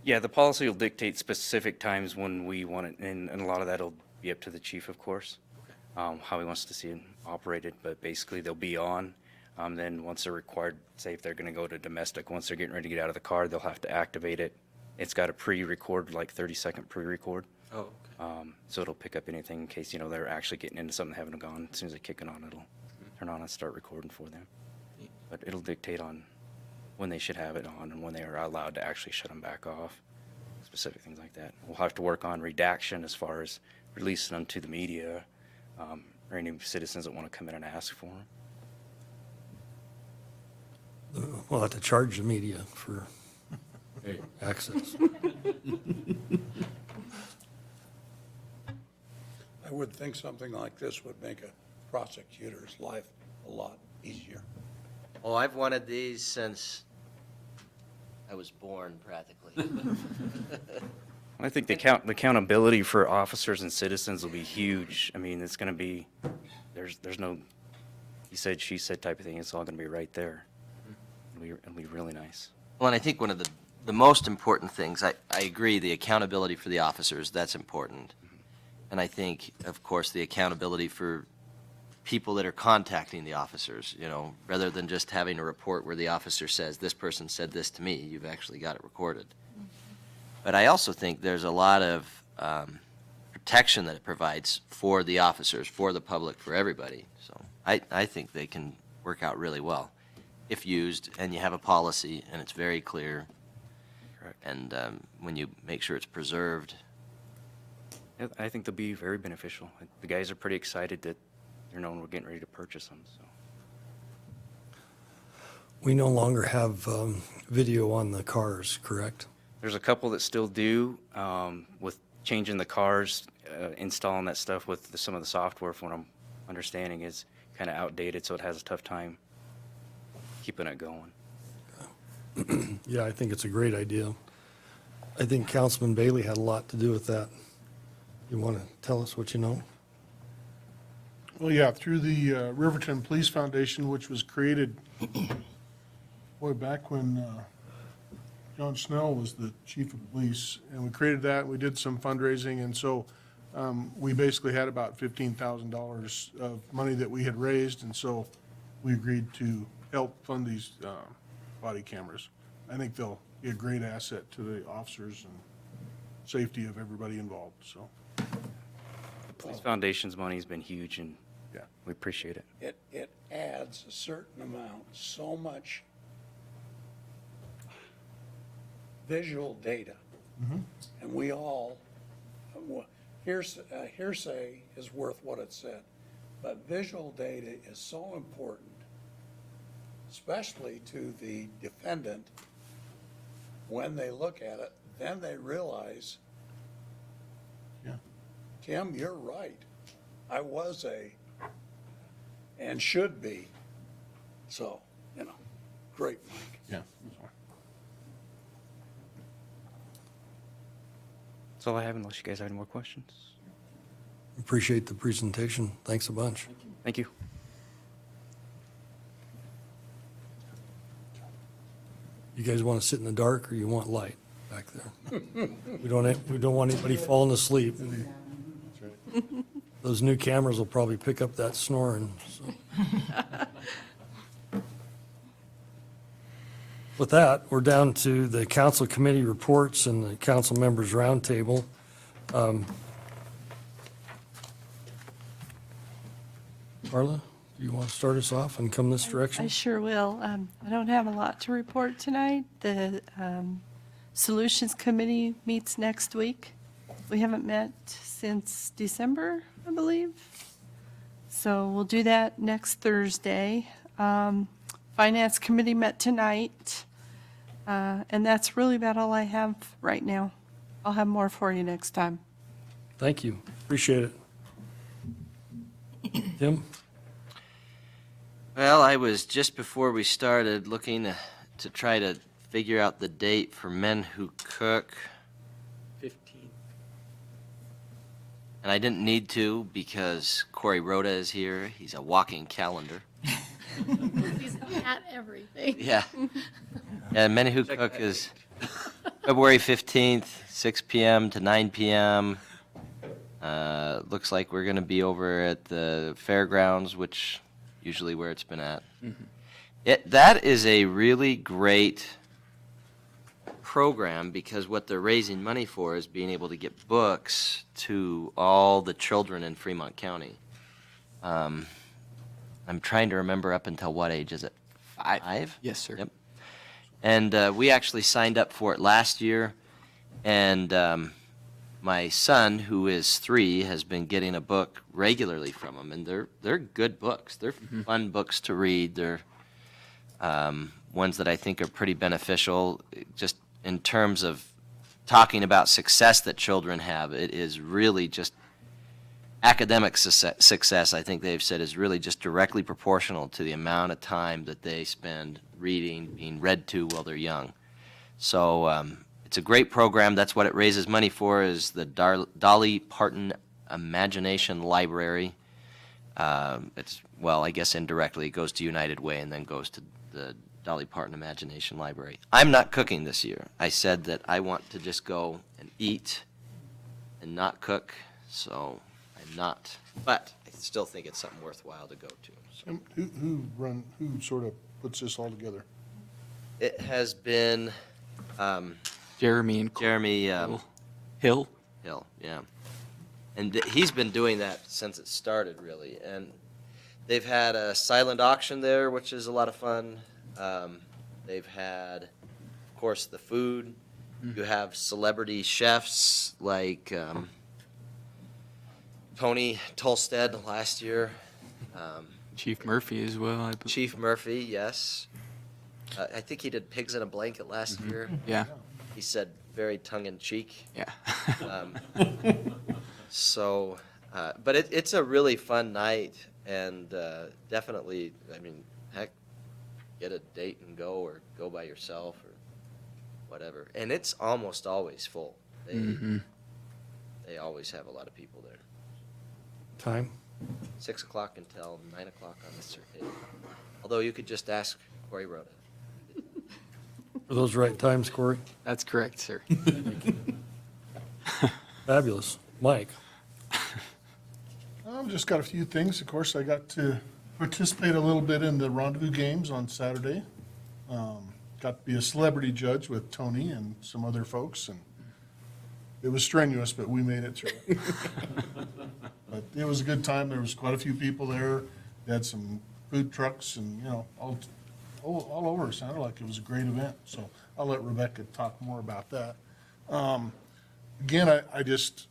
Yeah, the policy will dictate specific times when we want it, and a lot of that will be up to the chief, of course, how he wants to see it operated. But basically, they'll be on. Then once they're required, say if they're going to go to domestic, once they're getting ready to get out of the car, they'll have to activate it. It's got a pre-record, like 30-second pre-record. Oh, okay. So it'll pick up anything in case, they're actually getting into something, having gone. As soon as they kick it on, it'll turn on and start recording for them. But it'll dictate on when they should have it on and when they are allowed to actually shut them back off, specific things like that. We'll have to work on redaction as far as releasing them to the media or any citizens that want to come in and ask for them. We'll have to charge the media for access. I would think something like this would make a prosecutor's life a lot easier. Oh, I've wanted these since I was born, practically. I think the accountability for officers and citizens will be huge. I mean, it's going to be, there's no he said, she said type of thing. It's all going to be right there. It'll be really nice. Well, and I think one of the most important things, I agree, the accountability for the officers, that's important. And I think, of course, the accountability for people that are contacting the officers, rather than just having a report where the officer says, this person said this to me, you've actually got it recorded. But I also think there's a lot of protection that it provides for the officers, for the public, for everybody. So I think they can work out really well if used, and you have a policy, and it's very clear. Correct. And when you make sure it's preserved. Yeah, I think they'll be very beneficial. The guys are pretty excited that they're knowing we're getting ready to purchase them, so. We no longer have video on the cars, correct? There's a couple that still do, with changing the cars, installing that stuff with some of the software, from what I'm understanding, is kind of outdated, so it has a tough time keeping it going. Yeah, I think it's a great idea. I think Councilman Bailey had a lot to do with that. You want to tell us what you know? Well, yeah, through the Riverton Police Foundation, which was created, boy, back when John Snell was the chief of police, and we created that, we did some fundraising, and so we basically had about $15,000 of money that we had raised, and so we agreed to help fund these body cameras. I think they'll be a great asset to the officers and safety of everybody involved, so. The Police Foundation's money's been huge, and Yeah. we appreciate it. It adds a certain amount, so much visual data. And we all, hearsay is worth what it said, but visual data is so important, especially to the defendant. When they look at it, then they realize, Yeah. Tim, you're right. I was and should be. So, great, Mike. Yeah. That's all I have, unless you guys have any more questions. Appreciate the presentation. Thanks a bunch. Thank you. You guys want to sit in the dark, or you want light back there? We don't want anybody falling asleep. Those new cameras will probably pick up that snoring, so. With that, we're down to the council committee reports and the council members roundtable. Carla, do you want to start us off and come this direction? I sure will. I don't have a lot to report tonight. The Solutions Committee meets next week. We haven't met since December, I believe. So we'll do that next Thursday. Finance Committee met tonight. And that's really about all I have right now. I'll have more for you next time. Thank you. Appreciate it. Tim? Well, I was just before we started looking to try to figure out the date for Men Who Cook. 15. And I didn't need to because Corey Rhoda is here. He's a walking calendar. He's at everything. Yeah. Yeah, Men Who Cook is February 15th, 6 p.m. to 9 p.m. Looks like we're going to be over at the fairgrounds, which usually where it's been at. That is a really great program because what they're raising money for is being able to get books to all the children in Fremont County. I'm trying to remember up until what age is it? 5? Yes, sir. Yep. And we actually signed up for it last year, and my son, who is 3, has been getting a book regularly from them, and they're good books. They're fun books to read. They're ones that I think are pretty beneficial, just in terms of talking about success that children have. It is really just academic success, I think they've said, is really just directly proportional to the amount of time that they spend reading, being read to while they're young. So it's a great program. That's what it raises money for, is the Dolly Parton Imagination Library. I guess indirectly it goes to United Way and then goes to the Dolly Parton Imagination Library. I'm not cooking this year. I said that I want to just go and eat and not cook, so I'm not. But I still think it's something worthwhile to go to. So. Who sort of puts this all together? It has been Jeremy and Jeremy Hill. Hill, yeah. And he's been doing that since it started, really. And they've had a silent auction there, which is a lot of fun. They've had, of course, the food. You have celebrity chefs like Tony Tolstead last year. Chief Murphy as well, I believe. Chief Murphy, yes. I think he did Pigs in a Blanket last year. Yeah. He said very tongue-in-cheek. Yeah. But it's a really fun night, and definitely, I mean, heck, get a date and go, or go by yourself, or whatever. And it's almost always full. They always have a lot of people there. Time? 6 o'clock until 9 o'clock on the circuit. Although you could just ask Corey Rhoda. Are those right times, Corey? That's correct, sir. Fabulous. Mike? I've just got a few things. Of course, I got to participate a little bit in the Rendezvous Games on Saturday. Got to be a celebrity judge with Tony and some other folks, and it was strenuous, but we made it through. But it was a good time. There was quite a few people there. They had some food trucks and, you know, all over. It sounded like it was a great event. So I'll let Rebecca talk more about that. Again, I just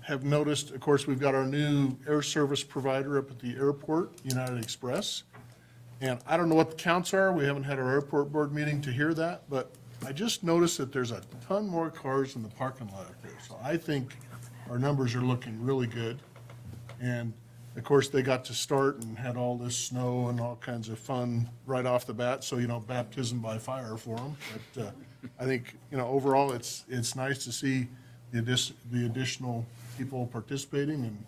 have noticed, of course, we've got our new air service provider up at the airport, United Express. And I don't know what the counts are. We haven't had our airport board meeting to hear that, but I just noticed that there's a ton more cars in the parking lot up there. So I think our numbers are looking really good. And of course, they got to start and had all this snow and all kinds of fun right off the bat. So, you know, baptism by fire for them. But I think, you know, overall, it's nice to see the additional people participating. And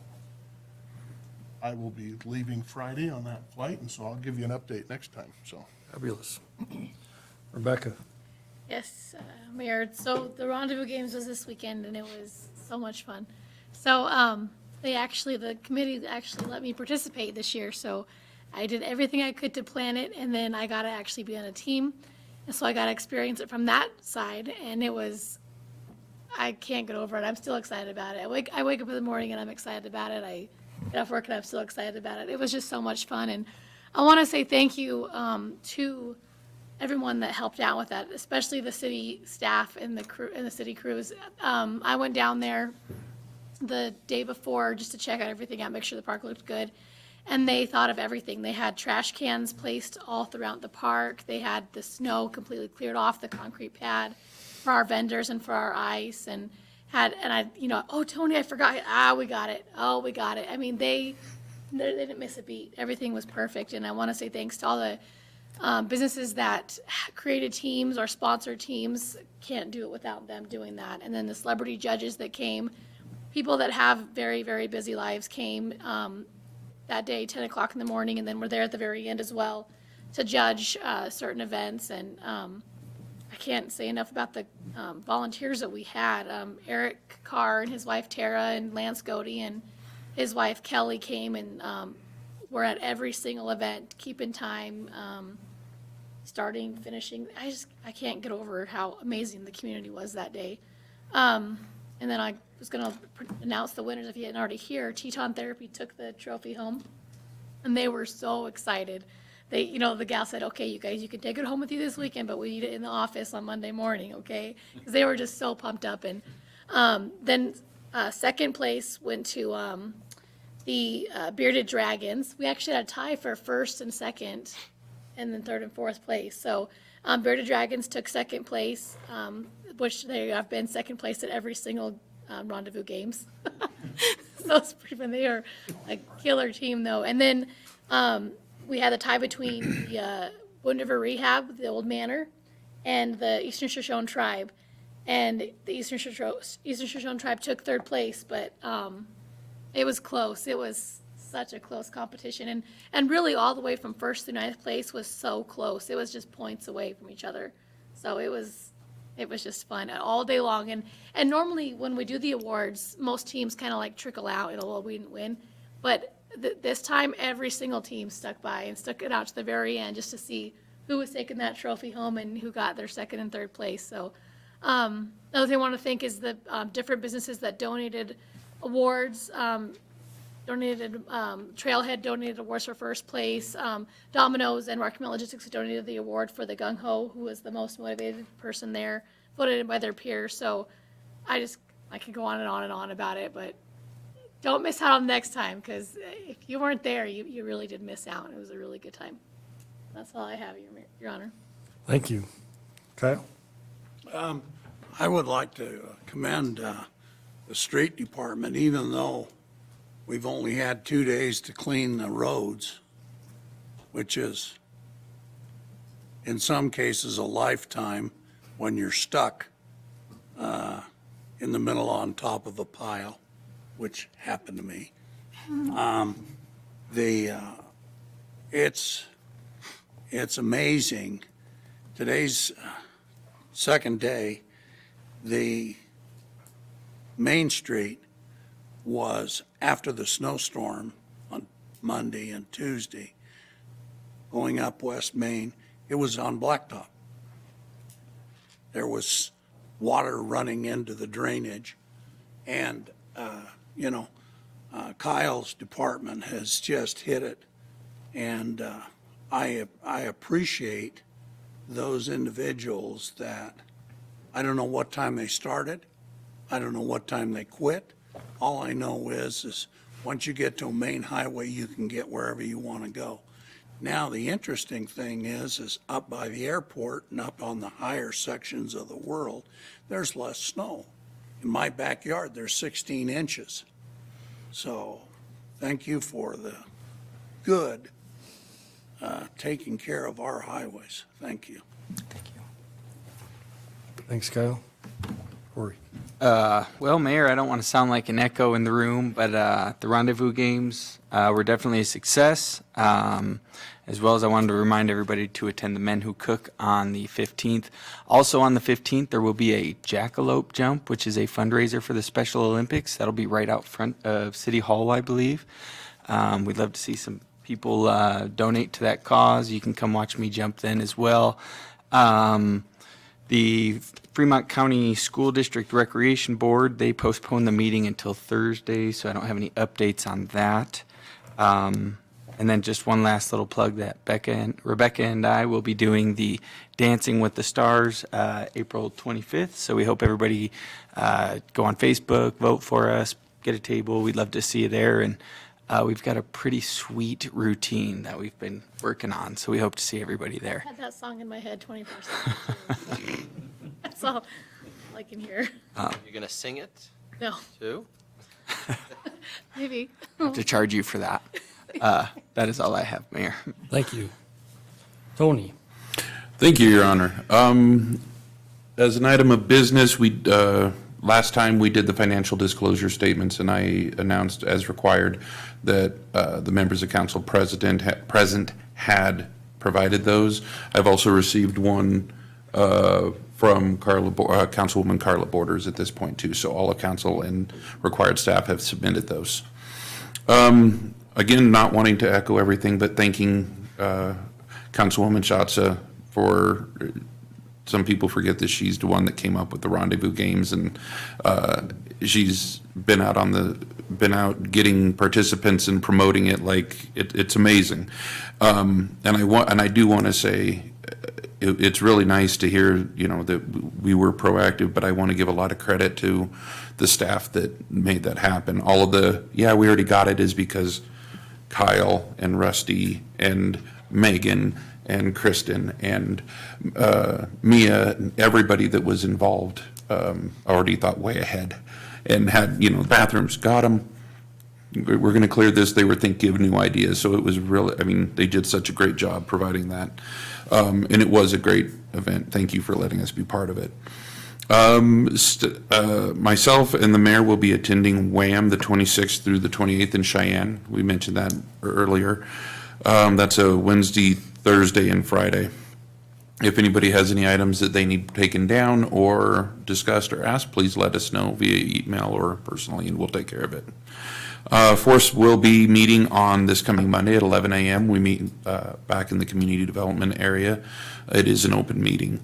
I will be leaving Friday on that flight, and so I'll give you an update next time. So Fabulous. Rebecca? Yes, Mayor. So the Rendezvous Games was this weekend, and it was so much fun. So the committee actually let me participate this year. So I did everything I could to plan it, and then I got to actually be on a team. And so I got to experience it from that side, and it was, I can't get over it. I'm still excited about it. I wake up in the morning and I'm excited about it. I get off work and I'm still excited about it. It was just so much fun, and I want to say thank you to everyone that helped out with that, especially the city staff and the crew and the city crews. I went down there the day before just to check out everything out, make sure the park looked good. And they thought of everything. They had trash cans placed all throughout the park. They had the snow completely cleared off the concrete pad for our vendors and for our ice, and oh, Tony, I forgot. We got it. Oh, we got it. I mean, they didn't miss a beat. Everything was perfect. And I want to say thanks to all the businesses that created teams or sponsored teams. Can't do it without them doing that. And then the celebrity judges that came, people that have very, very busy lives came that day, 10 o'clock in the morning, and then were there at the very end as well to judge certain events. And I can't say enough about the volunteers that we had. Eric Carr and his wife Tara and Lance Godey and his wife Kelly came and were at every single event, keeping time, starting, finishing. I can't get over how amazing the community was that day. And then I was going to announce the winners if you hadn't already here. Teton Therapy took the trophy home, and they were so excited. They, the gal said, okay, you guys, you can take it home with you this weekend, but we need it in the office on Monday morning, okay? Because they were just so pumped up. And then second place went to the Bearded Dragons. We actually had a tie for first and second, and then third and fourth place. So Bearded Dragons took second place, which they have been second place at every single Rendezvous Games. So it's pretty fun. They are a killer team, though. And then we had a tie between the Wound River Rehab, the Old Manor, and the Eastern Shoshone Tribe. And the Eastern Shoshone Tribe took third place, but it was close. It was such a close competition. And really all the way from first to ninth place was so close. It was just points away from each other. So it was just fun all day long. And normally when we do the awards, most teams kind of like trickle out, well, we didn't win. But this time, every single team stuck by and stuck it out to the very end just to see who was taking that trophy home and who got their second and third place. So another thing I want to thank is the different businesses that donated awards, donated, Trailhead donated awards for first place. Domino's and Rocky Mountain Logistics donated the award for the gung ho, who was the most motivated person there, voted in by their peers. So I could go on and on about it, but don't miss out on next time, because if you weren't there, you really did miss out. It was a really good time. That's all I have, Your Honor. Thank you. Kyle? I would like to commend the street department, even though we've only had 2 days to clean the roads, which is in some cases a lifetime when you're stuck in the middle on top of a pile, which happened to me. It's amazing. Today's second day, the Main Street was, after the snowstorm on Monday and Tuesday, going up West Main, it was on blacktop. There was water running into the drainage, and, Kyle's department has just hit it, and I appreciate those individuals that, I don't know what time they started, I don't know what time they quit. All I know is once you get to a main highway, you can get wherever you want to go. Now, the interesting thing is up by the airport and up on the higher sections of the world, there's less snow. In my backyard, there's 16 inches. So thank you for the good taking care of our highways. Thank you. Thanks, Kyle. Corey? Well, Mayor, I don't want to sound like an echo in the room, but the Rendezvous Games were definitely a success. As well as I wanted to remind everybody to attend the Men Who Cook on the 15th. Also on the 15th, there will be a jackalope jump, which is a fundraiser for the Special Olympics. That'll be right out front of City Hall, I believe. We'd love to see some people donate to that cause. You can come watch me jump then as well. The Fremont County School District Recreation Board, they postponed the meeting until Thursday, so I don't have any updates on that. And then just one last little plug that Rebecca and I will be doing the Dancing with the Stars April 25th. So we hope everybody go on Facebook, vote for us, get a table. We'd love to see you there. And we've got a pretty sweet routine that we've been working on. So we hope to see everybody there. I had that song in my head 24/7. That's all I can hear. You're going to sing it No, too? maybe. I have to charge you for that. That is all I have, Mayor. Thank you. Tony? Thank you, Your Honor. As an item of business, last time we did the financial disclosure statements, and I announced as required that the members of council present had provided those. I've also received one from Councilwoman Carla Borders at this point too. So all of council and required staff have submitted those. Again, not wanting to echo everything, but thanking Councilwoman Schatze for, some people forget that she's the one that came up with the Rendezvous Games, and she's been out getting participants and promoting it like it's amazing. And I do want to say it's really nice to hear, that we were proactive, but I want to give a lot of credit to the staff that made that happen. All of we already got it is because Kyle and Rusty and Megan and Kristen and Mia, and everybody that was involved already thought way ahead and had, bathrooms, got them. We're going to clear this. They were thinking of new ideas. So it was really, they did such a great job providing that. And it was a great event. Thank you for letting us be part of it. Myself and the mayor will be attending WHAM the 26th through the 28th in Cheyenne. We mentioned that earlier. That's a Wednesday, Thursday, and Friday. If anybody has any items that they need taken down or discussed or asked, please let us know via email or personally, and we'll take care of it. Force will be meeting on this coming Monday at 11 a.m. We meet back in the community development area. It is an open meeting.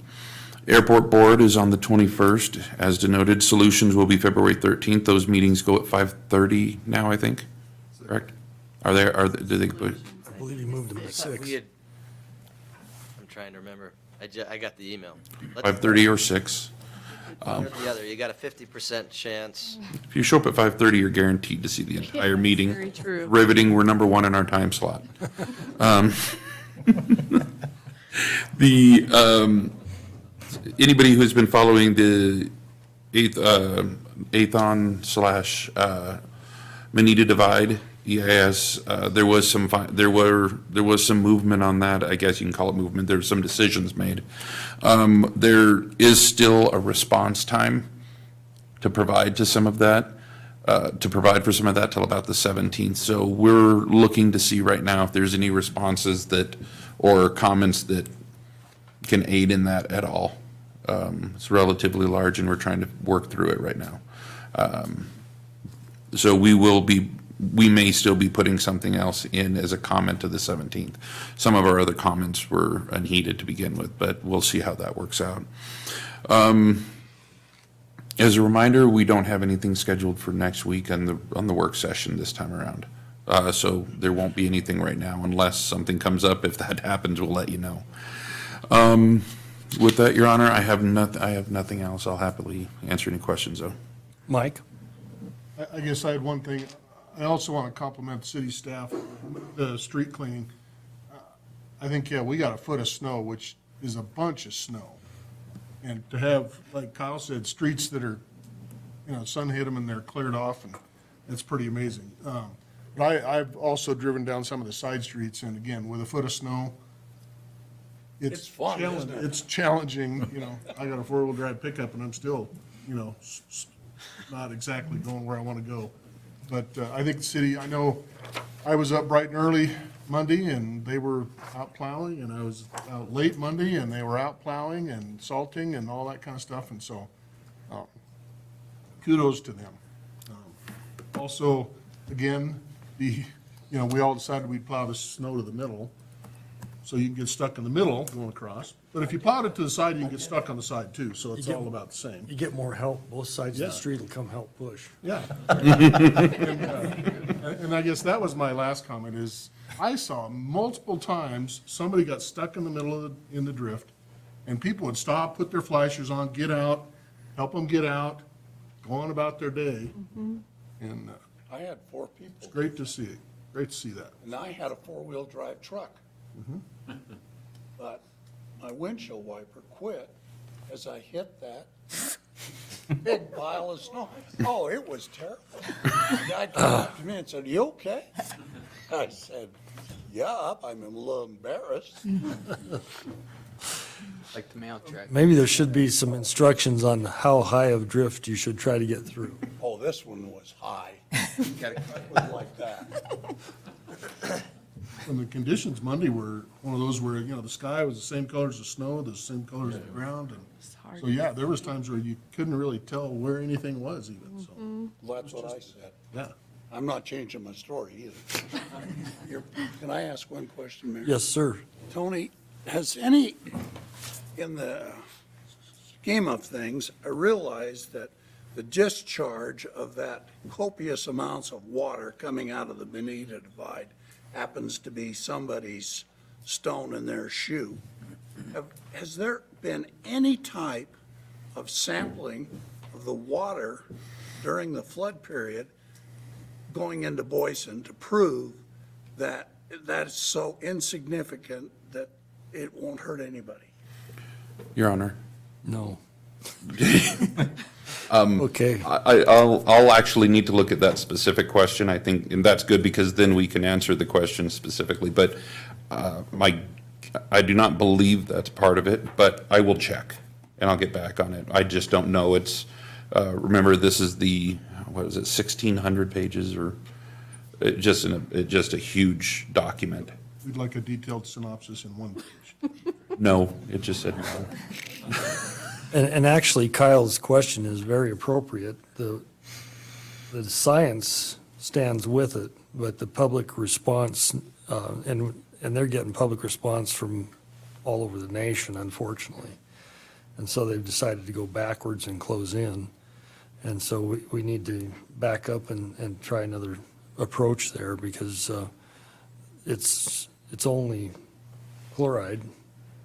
Airport Board is on the 21st. As denoted, Solutions will be February 13th. Those meetings go at 5:30 now, I think, correct? Do they, I believe you moved them to 6. I'm trying to remember. I got the email. 5:30 or 6? One or the other. You got a 50% chance. If you show up at 5:30, you're guaranteed to see the entire meeting. Very true. Riveting, we're number one in our time slot. Anybody who's been following the Athon slash Manita Divide, EIS, there was some movement on that. I guess you can call it movement. There were some decisions made. There is still a response time to provide to some of that, to provide for some of that till about the 17th. So we're looking to see right now if there's any responses that, or comments that can aid in that at all. It's relatively large and we're trying to work through it right now. So we may still be putting something else in as a comment to the 17th. Some of our other comments were unheeded to begin with, but we'll see how that works out. As a reminder, we don't have anything scheduled for next week on the work session this time around. So there won't be anything right now unless something comes up. If that happens, we'll let you know. With that, Your Honor, I have nothing else. I'll happily answer any questions, though. Mike? I guess I had one thing. I also want to compliment the city staff, the street cleaning. I think, yeah, we got a foot of snow, which is a bunch of snow. And to have, like Kyle said, streets that are, sun hit them and they're cleared off, and it's pretty amazing. But I've also driven down some of the side streets, and again, with a foot of snow, it's fun, isn't it? It's challenging, I got a four-wheel drive pickup and I'm still, not exactly going where I want to go. But I think the city, I know I was up bright and early Monday and they were out plowing, and I was out late Monday and they were out plowing and salting and all that kind of stuff. And so kudos to them. Also, again, we all decided we'd plow the snow to the middle, so you can get stuck in the middle going across. But if you plowed it to the side, you can get stuck on the side too, so it's all about the same. You get more help. Both sides of the Yeah. street will come help push. Yeah. And I guess that was my last comment, is I saw multiple times somebody got stuck in the middle of in the drift, and people would stop, put their flashers on, get out, help them get out, go on about their day. And I had 4 people. it's great to see, great to see that. And I had a four-wheel drive truck. But my windshield wiper quit as I hit that big pile of snow. Oh, it was terrible. The guy came up to me and said, "You okay?" I said, "Yeah, I'm a little embarrassed." Like the mail truck. Maybe there should be some instructions on how high of drift you should try to get through. Oh, this one was high. It was like that. And the conditions Monday were one of those where, the sky was the same color as the snow, the same color as the ground. And so, yeah, there was times where you couldn't really tell where anything was even, so. Well, that's what I said. Yeah. I'm not changing my story either. Can I ask one question, Mayor? Yes, sir. Tony, has any, in the scheme of things, I realize that the discharge of that copious amounts of water coming out of the Benita Divide happens to be somebody's stone in their shoe. Has there been any type of sampling of the water during the flood period going into Boyson to prove that that's so insignificant that it won't hurt anybody? Your Honor. No. Okay. I'll actually need to look at that specific question, I think, and that's good because then we can answer the question specifically. But I do not believe that's part of it, but I will check and I'll get back on it. I just don't know. It's, remember, this is 1,600 pages or just a huge document. We'd like a detailed synopsis in one page. No, it just said no. And actually, Kyle's question is very appropriate. The science stands with it, but the public response, and they're getting public response from all over the nation, unfortunately. And so they've decided to go backwards and close in. And so we need to back up and try another approach there because it's only chloride,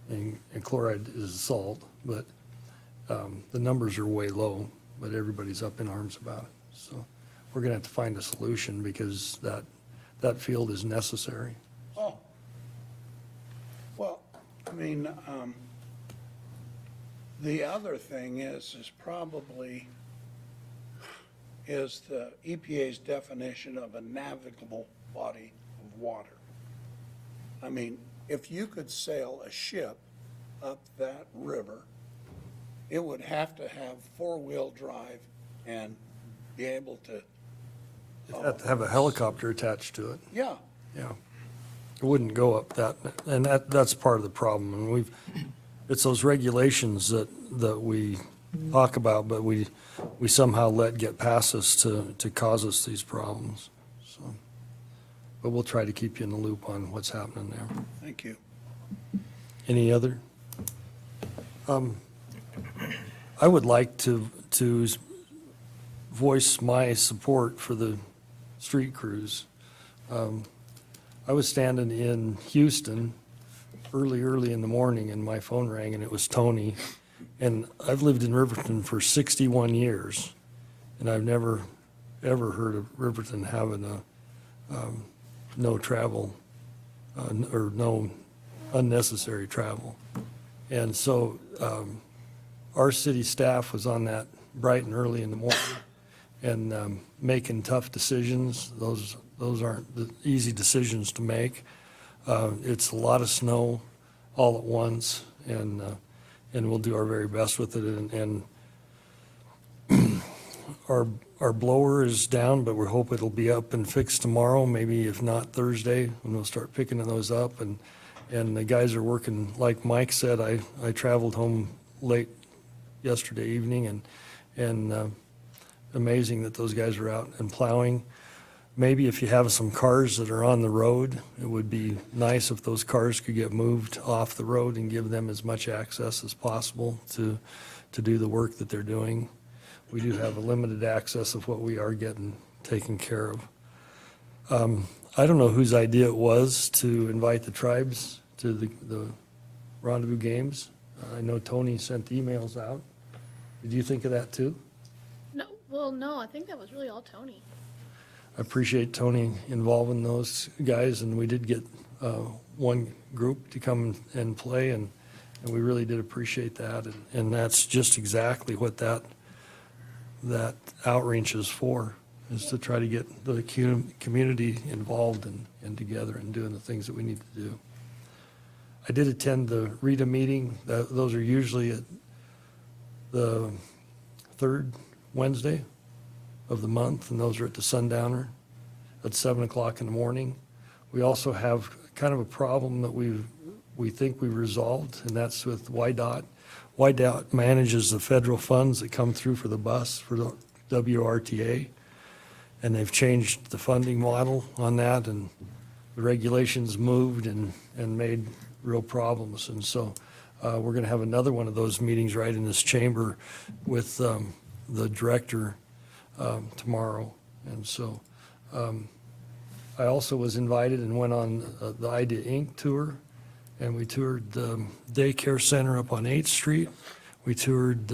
and chloride is a salt, but the numbers are way low, but everybody's up in arms about it. So we're going to have to find a solution because that field is necessary. Oh. Well, I mean, the other thing is probably is the EPA's definition of a navigable body of water. I mean, if you could sail a ship up that river, it would have to have four-wheel drive and be able to. You'd have to have a helicopter attached to it. Yeah, Yeah. It wouldn't go up that, and that's part of the problem. And it's those regulations that we talk about, but we somehow let get past us to cause us these problems. So, but we'll try to keep you in the loop on what's happening there. thank you. Any other? I would like to voice my support for the street crews. I was standing in Houston early in the morning and my phone rang and it was Tony. And I've lived in Riverton for 61 years and I've never, ever heard of Riverton having no travel or no unnecessary travel. And so our city staff was on that bright and early in the morning and making tough decisions. Those aren't the easy decisions to make. It's a lot of snow all at once, and we'll do our very best with it. And our blower is down, but we hope it'll be up and fixed tomorrow, maybe if not Thursday, and we'll start picking those up. And the guys are working, like Mike said, I traveled home late yesterday evening, and amazing that those guys are out and plowing. Maybe if you have some cars that are on the road, it would be nice if those cars could get moved off the road and give them as much access as possible to do the work that they're doing. We do have a limited access of what we are getting taken care of. I don't know whose idea it was to invite the tribes to the rendezvous games. I know Tony sent emails out. Did you think of that too? No, I think that was really all Tony. I appreciate Tony involving those guys, and we did get one group to come and play, and we really did appreciate that. And that's just exactly what that outreach is for, is to try to get the community involved and together and doing the things that we need to do. I did attend the RITA meeting. Those are usually at the third Wednesday of the month, and those are at the Sundowner at 7 o'clock in the morning. We also have kind of a problem that we think we resolved, and that's with YDOT. YDOT manages the federal funds that come through for the bus, for the WRTA, and they've changed the funding model on that, and the regulations moved and made real problems. And so we're going to have another one of those meetings right in this chamber with the director tomorrow. And so I also was invited and went on the Idea Inc. tour, and we toured the daycare center up on 8th Street. We toured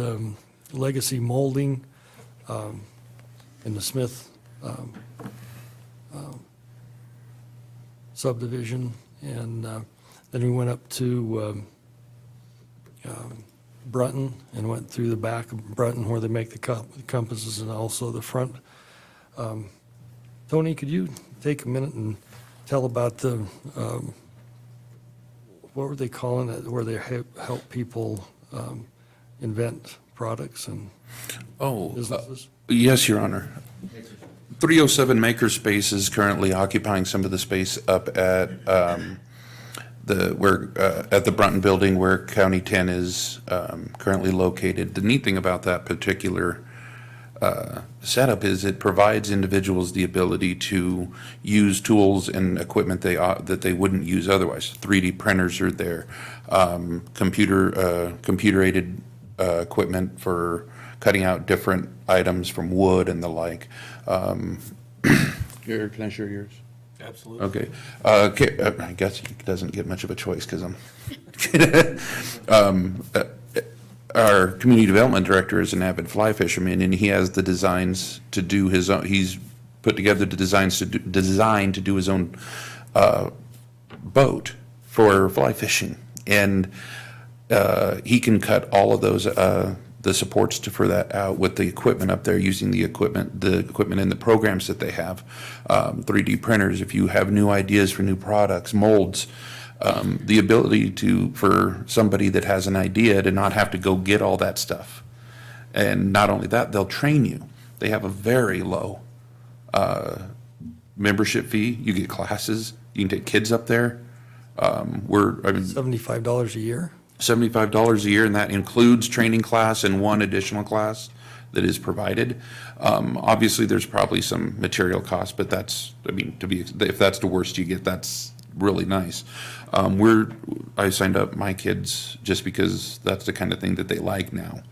Legacy Molding in the Smith subdivision, and then we went up to Brunton and went through the back of Brunton where they make the compasses and also the front. Tony, could you take a minute and tell about the, what were they calling it, where they help people invent products and businesses? Yes, Your Honor. 307 Makerspace is currently occupying some of the space up at at the Brunton building where County 10 is currently located. The neat thing about that particular setup is it provides individuals the ability to use tools and equipment that they wouldn't use otherwise. 3D printers are there, computer-aided equipment for cutting out different items from wood and the like. Can I share yours? Absolutely. Okay. I guess he doesn't get much of a choice because I'm. Our community development director is an avid fly fisherman, and he has the designs to do his own. He's put together the designs to do his own boat for fly fishing, and he can cut all of those the supports for that out with the equipment up there, using the equipment and the programs that they have, 3D printers. If you have new ideas for new products, molds, the ability for somebody that has an idea to not have to go get all that stuff. And not only that, they'll train you. They have a very low membership fee. You get classes. You can take kids up there. $75 a year? $75 a year, and that includes training class and one additional class that is provided. Obviously, there's probably some material cost, but that's, if that's the worst you get, that's really nice. I signed up my kids just because that's the kind of thing that they like now.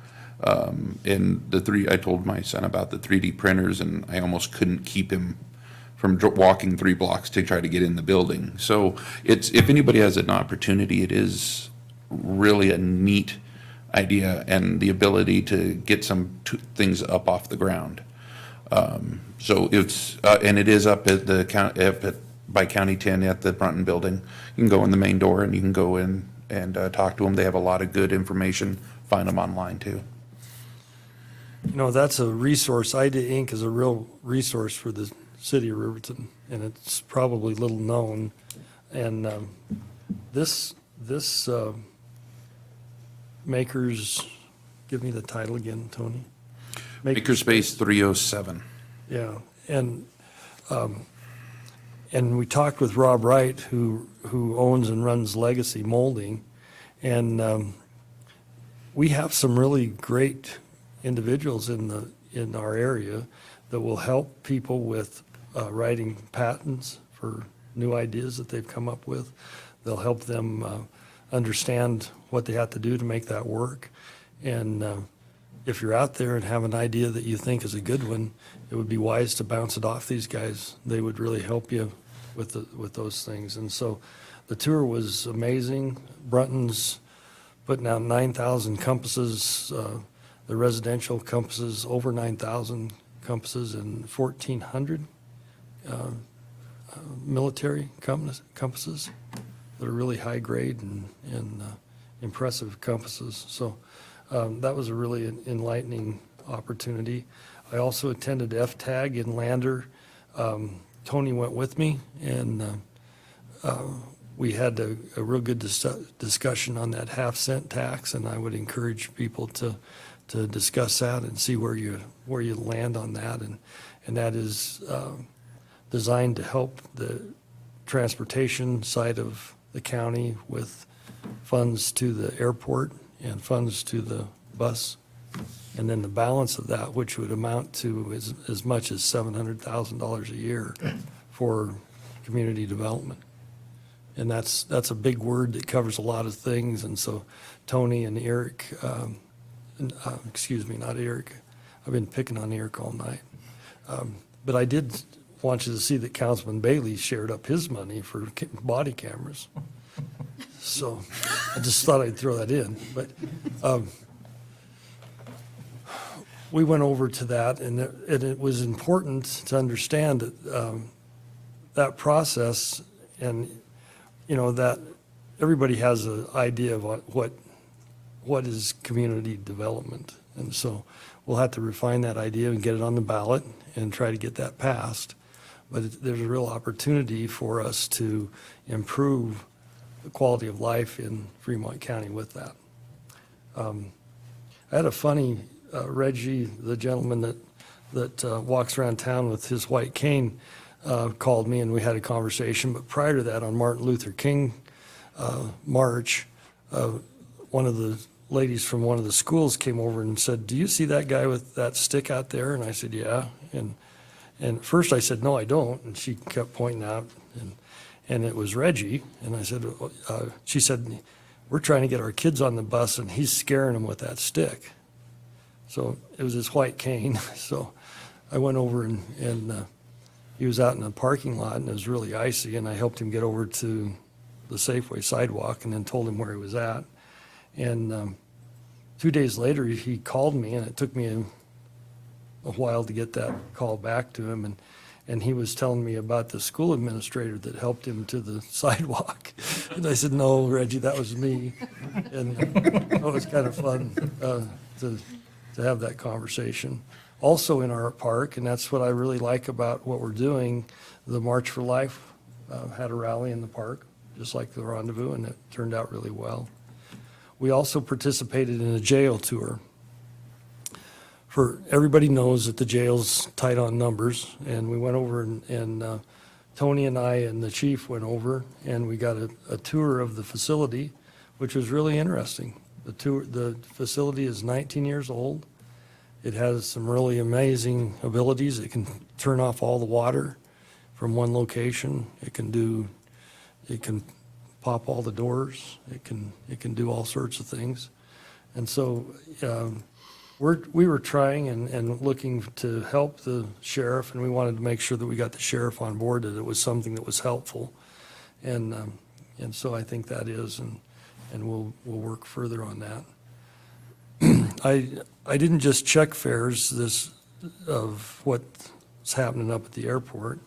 And I told my son about the 3D printers, and I almost couldn't keep him from walking 3 blocks to try to get in the building. So if anybody has an opportunity, it is really a neat idea, and the ability to get some things up off the ground. So it's, and it is up at the by County 10 at the Brunton building. You can go in the main door and you can go in and talk to them. They have a lot of good information. Find them online too. That's a resource. IDA Inc. is a real resource for the city of Riverton, and it's probably little known. And this Makers, give me the title again, Tony. Makerspace 307. Yeah, and we talked with Rob Wright, who owns and runs Legacy Molding, and we have some really great individuals in our area that will help people with writing patents for new ideas that they've come up with. They'll help them understand what they have to do to make that work. And if you're out there and have an idea that you think is a good one, it would be wise to bounce it off these guys. They would really help you with those things. And so the tour was amazing. Brunton's putting out 9,000 compasses, the residential compasses, over 9,000 compasses, and 1,400 military compasses that are really high grade and impressive compasses. So that was a really enlightening opportunity. I also attended FTAG in Lander. Tony went with me, and we had a real good discussion on that half-cent tax, and I would encourage people to discuss that and see where you land on that. And that is designed to help the transportation side of the county with funds to the airport and funds to the bus. And then the balance of that, which would amount to as much as $700,000 a year for community development. And that's a big word that covers a lot of things. And so Tony and Eric, excuse me, not Eric. I've been picking on Eric all night. But I did want you to see that Councilman Bailey shared up his money for body cameras. So I just thought I'd throw that in. But we went over to that, and it was important to understand that that process, and that everybody has an idea of what is community development. And so we'll have to refine that idea and get it on the ballot and try to get that passed. But there's a real opportunity for us to improve the quality of life in Fremont County with that. I had a funny, Reggie, the gentleman that walks around town with his white cane, called me and we had a conversation. But prior to that, on Martin Luther King March, one of the ladies from one of the schools came over and said, "Do you see that guy with that stick out there?" And I said, "Yeah." And at first I said, "No, I don't." And she kept pointing out, and it was Reggie. And I said, she said, we're trying to get our kids on the bus, and he's scaring them with that stick. So it was his white cane. So I went over and he was out in the parking lot, and it was really icy, and I helped him get over to the Safeway sidewalk and then told him where he was at. And 2 days later, he called me, and it took me a while to get that call back to him. And he was telling me about the school administrator that helped him to the sidewalk. And I said, no, Reggie, that was me. And it was kind of fun to have that conversation. Also in our park, and that's what I really like about what we're doing, the March for Life had a rally in the park, just like the Rendezvous, and it turned out really well. We also participated in a jail tour. Everybody knows that the jail's tight on numbers, and we went over and Tony and I and the chief went over, and we got a tour of the facility, which was really interesting. The facility is 19 years old. It has some really amazing abilities. It can turn off all the water from one location. It can pop all the doors. It can do all sorts of things. And so we were trying and looking to help the sheriff, and we wanted to make sure that we got the sheriff on board, that it was something that was helpful. And so I think that is, and we'll work further on that. I didn't just check fares of what's happening up at the airport.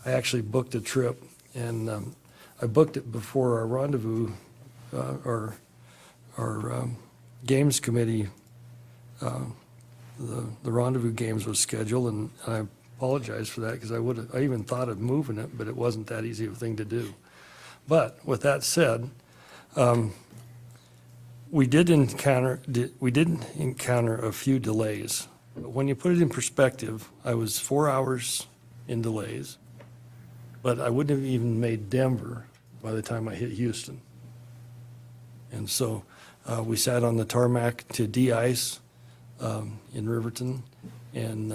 I actually booked a trip, and I booked it before our Rendezvous, our games committee, the Rendezvous games was scheduled, and I apologize for that because I even thought of moving it, but it wasn't that easy of a thing to do. But with that said, we did encounter a few delays. But when you put it in perspective, I was 4 hours in delays, but I wouldn't have even made Denver by the time I hit Houston. And so we sat on the tarmac to de-ice in Riverton, and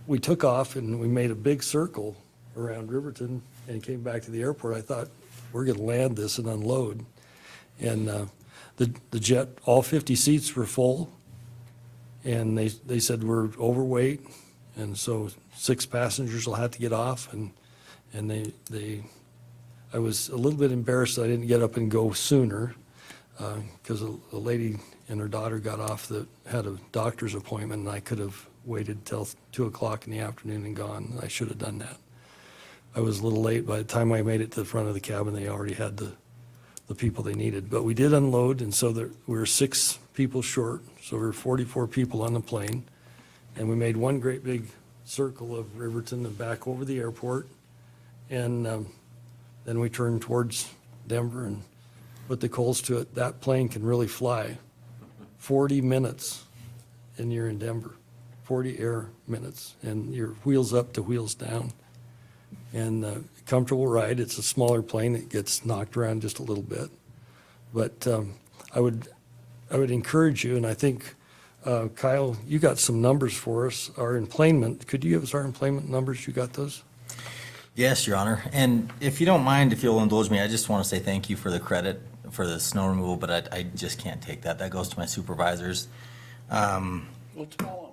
we took off, and we made a big circle around Riverton and came back to the airport. I thought, we're going to land this and unload. And the jet, all 50 seats were full, and they said we're overweight, and so 6 passengers will have to get off. And I was a little bit embarrassed that I didn't get up and go sooner, because a lady and her daughter got off that had a doctor's appointment, and I could have waited till 2 o'clock in the afternoon and gone. I should have done that. I was a little late. By the time I made it to the front of the cabin, they already had the people they needed. But we did unload, and so we were 6 people short, so we were 44 people on the plane. And we made one great big circle of Riverton and back over the airport. And then we turned towards Denver and put the coals to it. That plane can really fly 40 minutes, and you're in Denver. 40 air minutes, and you're wheels up to wheels down. And comfortable ride. It's a smaller plane. It gets knocked around just a little bit. But I would encourage you, and I think, Kyle, you got some numbers for us. Our enplanement, could you give us our enplanement numbers? You got those? Yes, Your Honor. And if you don't mind, if you'll indulge me, I just want to say thank you for the credit for the snow removal, but I just can't take that. That goes to my supervisors. Well, tell them.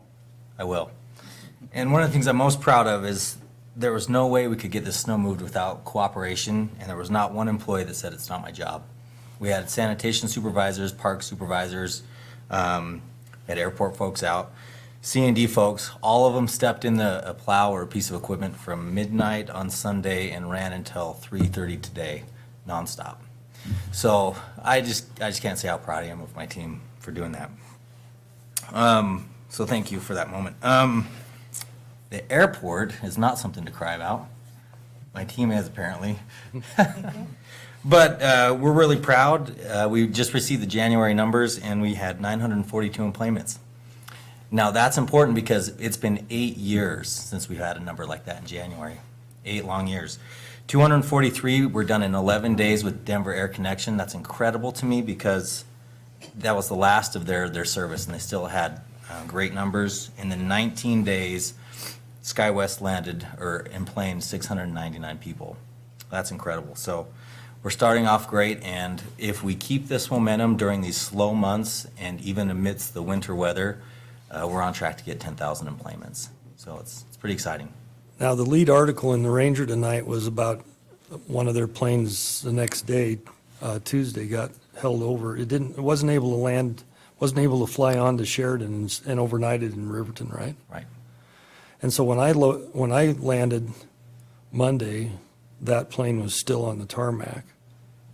I will. And one of the things I'm most proud of is there was no way we could get this snow moved without cooperation, and there was not one employee that said it's not my job. We had sanitation supervisors, park supervisors, had airport folks out, C&D folks. All of them stepped in a plow or a piece of equipment from midnight on Sunday and ran until 3:30 today, nonstop. So I just can't say how proud I am of my team for doing that. So thank you for that moment. The airport is not something to cry about. My team is apparently. But we're really proud. We just received the January numbers, and we had 942 employments. Now that's important because it's been 8 years since we've had a number like that in January. 8 long years. 243 were done in 11 days with Denver Air Connection. That's incredible to me because that was the last of their service, and they still had great numbers. In the 19 days, SkyWest landed or emplaned 699 people. That's incredible. So we're starting off great, and if we keep this momentum during these slow months and even amidst the winter weather, we're on track to get 10,000 employments. So it's pretty exciting. Now, the lead article in the Ranger tonight was about one of their planes the next day, Tuesday, got held over. It wasn't able to land, wasn't able to fly on to Sheridan and overnighted in Riverton, right? Right. And so when I landed Monday, that plane was still on the tarmac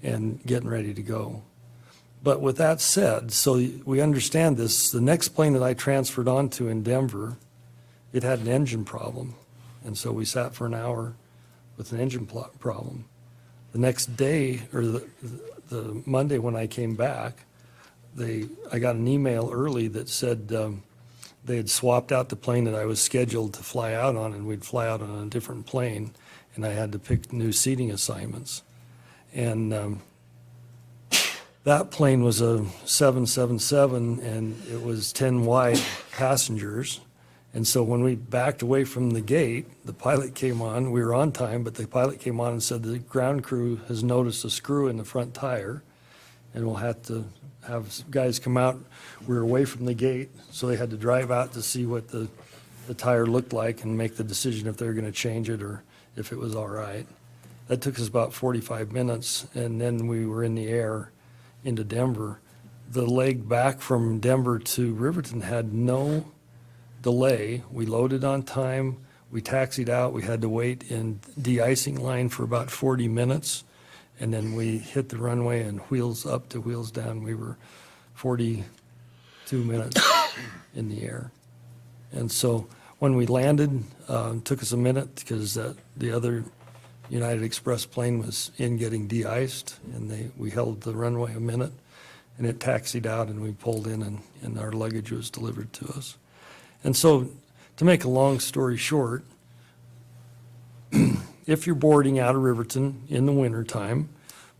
and getting ready to go. But with that said, so we understand this, the next plane that I transferred onto in Denver, it had an engine problem. And so we sat for an hour with an engine problem. The next day, or the Monday when I came back, I got an email early that said they had swapped out the plane that I was scheduled to fly out on, and we'd fly out on a different plane, and I had to pick new seating assignments. And that plane was a 777, and it was 10 wide passengers. And so when we backed away from the gate, the pilot came on. We were on time, but the pilot came on and said the ground crew has noticed a screw in the front tire, and we'll have to have guys come out. We were away from the gate, so they had to drive out to see what the tire looked like and make the decision if they were going to change it or if it was all right. That took us about 45 minutes, and then we were in the air into Denver. The leg back from Denver to Riverton had no delay. We loaded on time. We taxied out. We had to wait in de-icing line for about 40 minutes. And then we hit the runway and wheels up to wheels down. We were 42 minutes in the air. And so when we landed, it took us a minute because the other United Express plane was in getting de-iced, and we held the runway a minute, and it taxied out, and we pulled in, and our luggage was delivered to us. And so, to make a long story short, if you're boarding out of Riverton in the wintertime,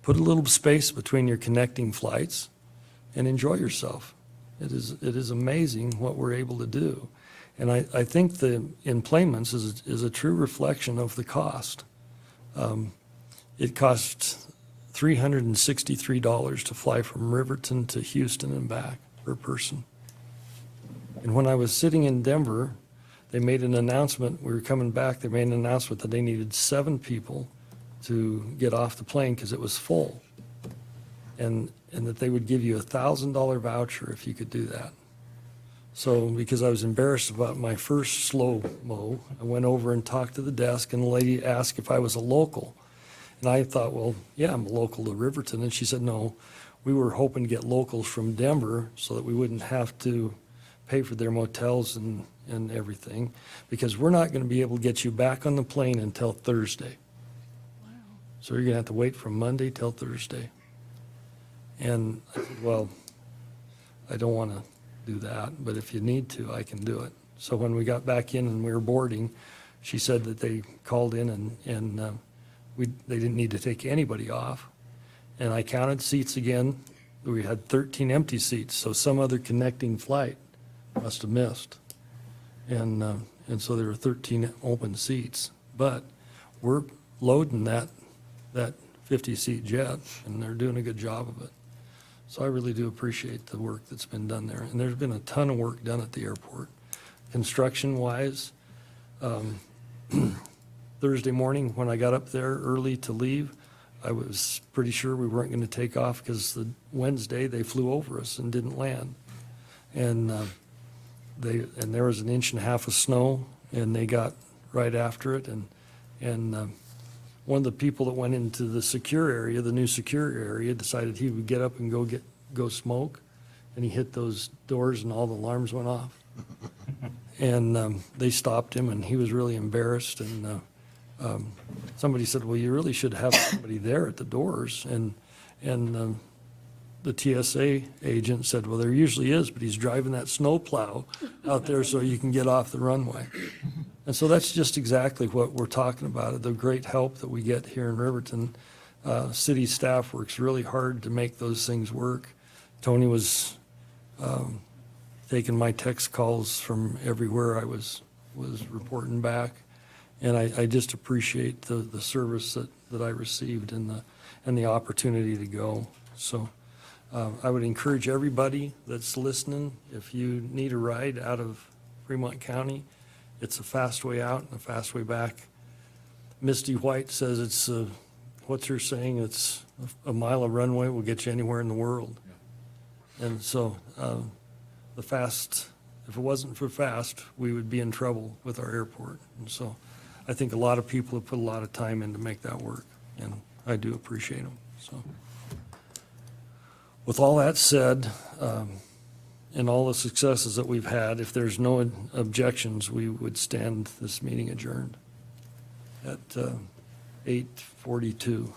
put a little space between your connecting flights and enjoy yourself. It is amazing what we're able to do. And I think the employments is a true reflection of the cost. It costs $363 to fly from Riverton to Houston and back per person. And when I was sitting in Denver, they made an announcement, we were coming back, they made an announcement that they needed 7 people to get off the plane because it was full. And that they would give you a $1,000 voucher if you could do that. So because I was embarrassed about my first slow-mo, I went over and talked to the desk, and the lady asked if I was a local. And I thought, well, yeah, I'm a local to Riverton. And she said, no, we were hoping to get locals from Denver so that we wouldn't have to pay for their motels and everything, because we're not going to be able to get you back on the plane until Thursday. Wow. So you're going to have to wait from Monday till Thursday. And I said, well, I don't want to do that, but if you need to, I can do it. So when we got back in and we were boarding, she said that they called in and they didn't need to take anybody off. And I counted seats again. We had 13 empty seats, so some other connecting flight must have missed. And so there were 13 open seats. But we're loading that 50-seat jet, and they're doing a good job of it. So I really do appreciate the work that's been done there. And there's been a ton of work done at the airport. Construction-wise, Thursday morning when I got up there early to leave, I was pretty sure we weren't going to take off because the Wednesday they flew over us and didn't land. And there was 1.5 inches of snow, and they got right after it. And one of the people that went into the secure area, the new secure area, decided he would get up and go smoke, and he hit those doors, and all the alarms went off. And they stopped him, and he was really embarrassed. And somebody said, "Well, you really should have somebody there at the doors." And the TSA agent said, "Well, there usually is, but he's driving that snow plow out there so you can get off the runway." And so that's just exactly what we're talking about, the great help that we get here in Riverton. City staff works really hard to make those things work. Tony was taking my text calls from everywhere I was reporting back. And I just appreciate the service that I received and the opportunity to go. So I would encourage everybody that's listening, if you need a ride out of Fremont County, it's a fast way out and a fast way back. Misty White says it's, what's her saying? It's a mile of runway will get you anywhere in the world. And so the fast, if it wasn't for fast, we would be in trouble with our airport. And so I think a lot of people have put a lot of time in to make that work, and I do appreciate them. So with all that said, and all the successes that we've had, if there's no objections, we would stand this meeting adjourned at 8:42.